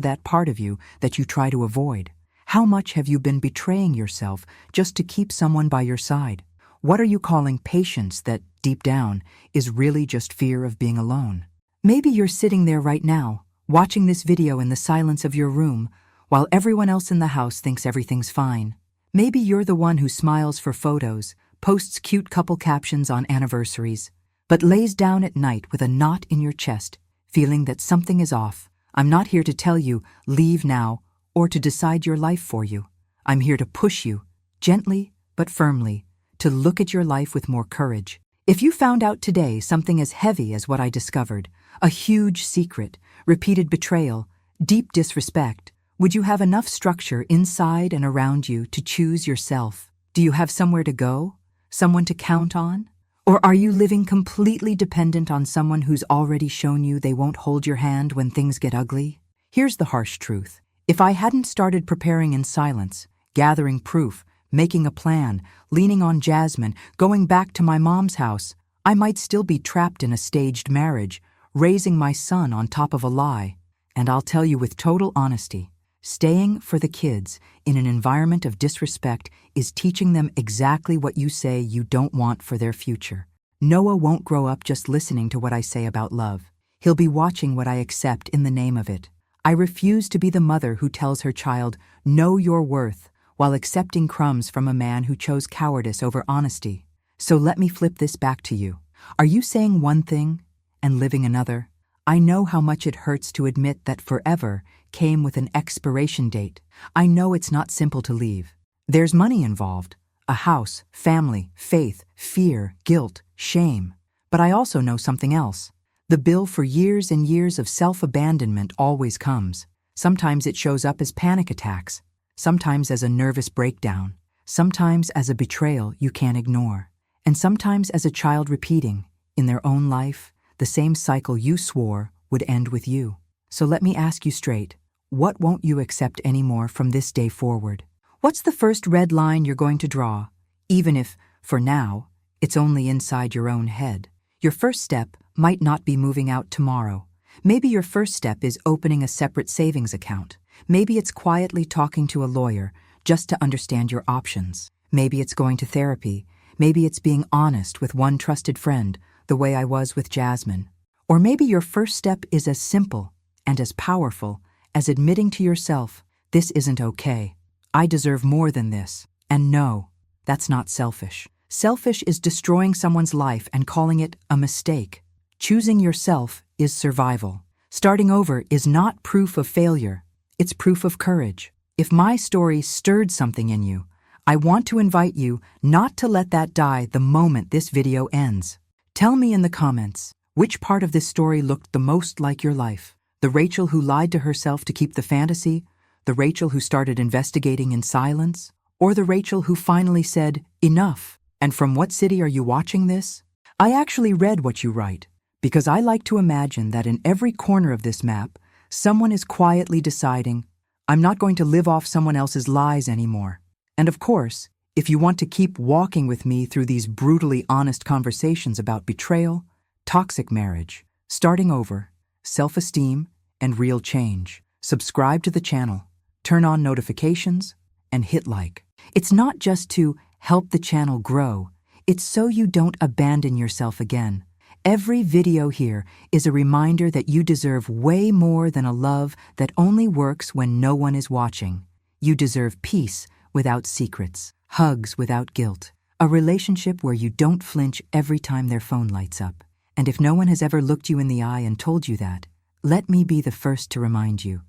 that part of you that you try to avoid, how much have you been betraying yourself just to keep someone by your side? What are you calling patience that, deep down, is really just fear of being alone? Maybe you're sitting there right now, watching this video in the silence of your room, while everyone else in the house thinks everything's fine. Maybe you're the one who smiles for photos, posts cute couple captions on anniversaries, but lays down at night with a knot in your chest, feeling that something is off. I'm not here to tell you, leave now, or to decide your life for you. I'm here to push you, gently but firmly, to look at your life with more courage. If you found out today something as heavy as what I discovered, a huge secret, repeated betrayal, deep disrespect, would you have enough structure inside and around you to choose yourself? Do you have somewhere to go? Someone to count on? Or are you living completely dependent on someone who's already shown you they won't hold your hand when things get ugly? Here's the harsh truth. If I hadn't started preparing in silence, gathering proof, making a plan, leaning on Jasmine, going back to my mom's house, I might still be trapped in a staged marriage, raising my son on top of a lie. And I'll tell you with total honesty, staying for the kids in an environment of disrespect is teaching them exactly what you say you don't want for their future. Noah won't grow up just listening to what I say about love. He'll be watching what I accept in the name of it. I refuse to be the mother who tells her child, know your worth, while accepting crumbs from a man who chose cowardice over honesty. So let me flip this back to you. Are you saying one thing and living another? I know how much it hurts to admit that forever came with an expiration date. I know it's not simple to leave. There's money involved, a house, family, faith, fear, guilt, shame. But I also know something else. The bill for years and years of self-abandonment always comes. Sometimes it shows up as panic attacks, sometimes as a nervous breakdown, sometimes as a betrayal you can't ignore, and sometimes as a child repeating, in their own life, the same cycle you swore would end with you. So let me ask you straight, what won't you accept anymore from this day forward? What's the first red line you're going to draw, even if, for now, It's only inside your own head. Your first step might not be moving out tomorrow. Maybe your first step is opening a separate savings account. Maybe it's quietly talking to a lawyer just to understand your options. Maybe it's going to therapy. Maybe it's being honest with one trusted friend, the way I was with Jasmine. Or maybe your first step is as simple and as powerful as admitting to yourself, this isn't okay. I deserve more than this. And no, that's not selfish. Selfish is destroying someone's life and calling it a mistake. Choosing yourself is survival. Starting over is not proof of failure. It's proof of courage. If my story stirred something in you, I want to invite you not to let that die the moment this video ends. Tell me in the comments, which part of this story looked the most like your life? The Rachel who lied to herself to keep the fantasy? The Rachel who started investigating in silence? Or the Rachel who finally said, enough? And from what city are you watching this? I actually read what you write, because I like to imagine that in every corner of this map, someone is quietly deciding, I'm not going to live off someone else's lies anymore. And of course, if you want to keep walking with me through these brutally honest conversations about betrayal, toxic marriage, starting over, self-esteem, and real change, subscribe to the channel, turn on notifications, and hit like. It's not just to help the channel grow, it's so you don't abandon yourself again. Every video here is a reminder that you deserve way more than a love that only works when no one is watching. You deserve peace without secrets, hugs without guilt, a relationship where you don't flinch every time their phone lights up. And if no one has ever looked you in the eye and told you that, let me be the first to remind you,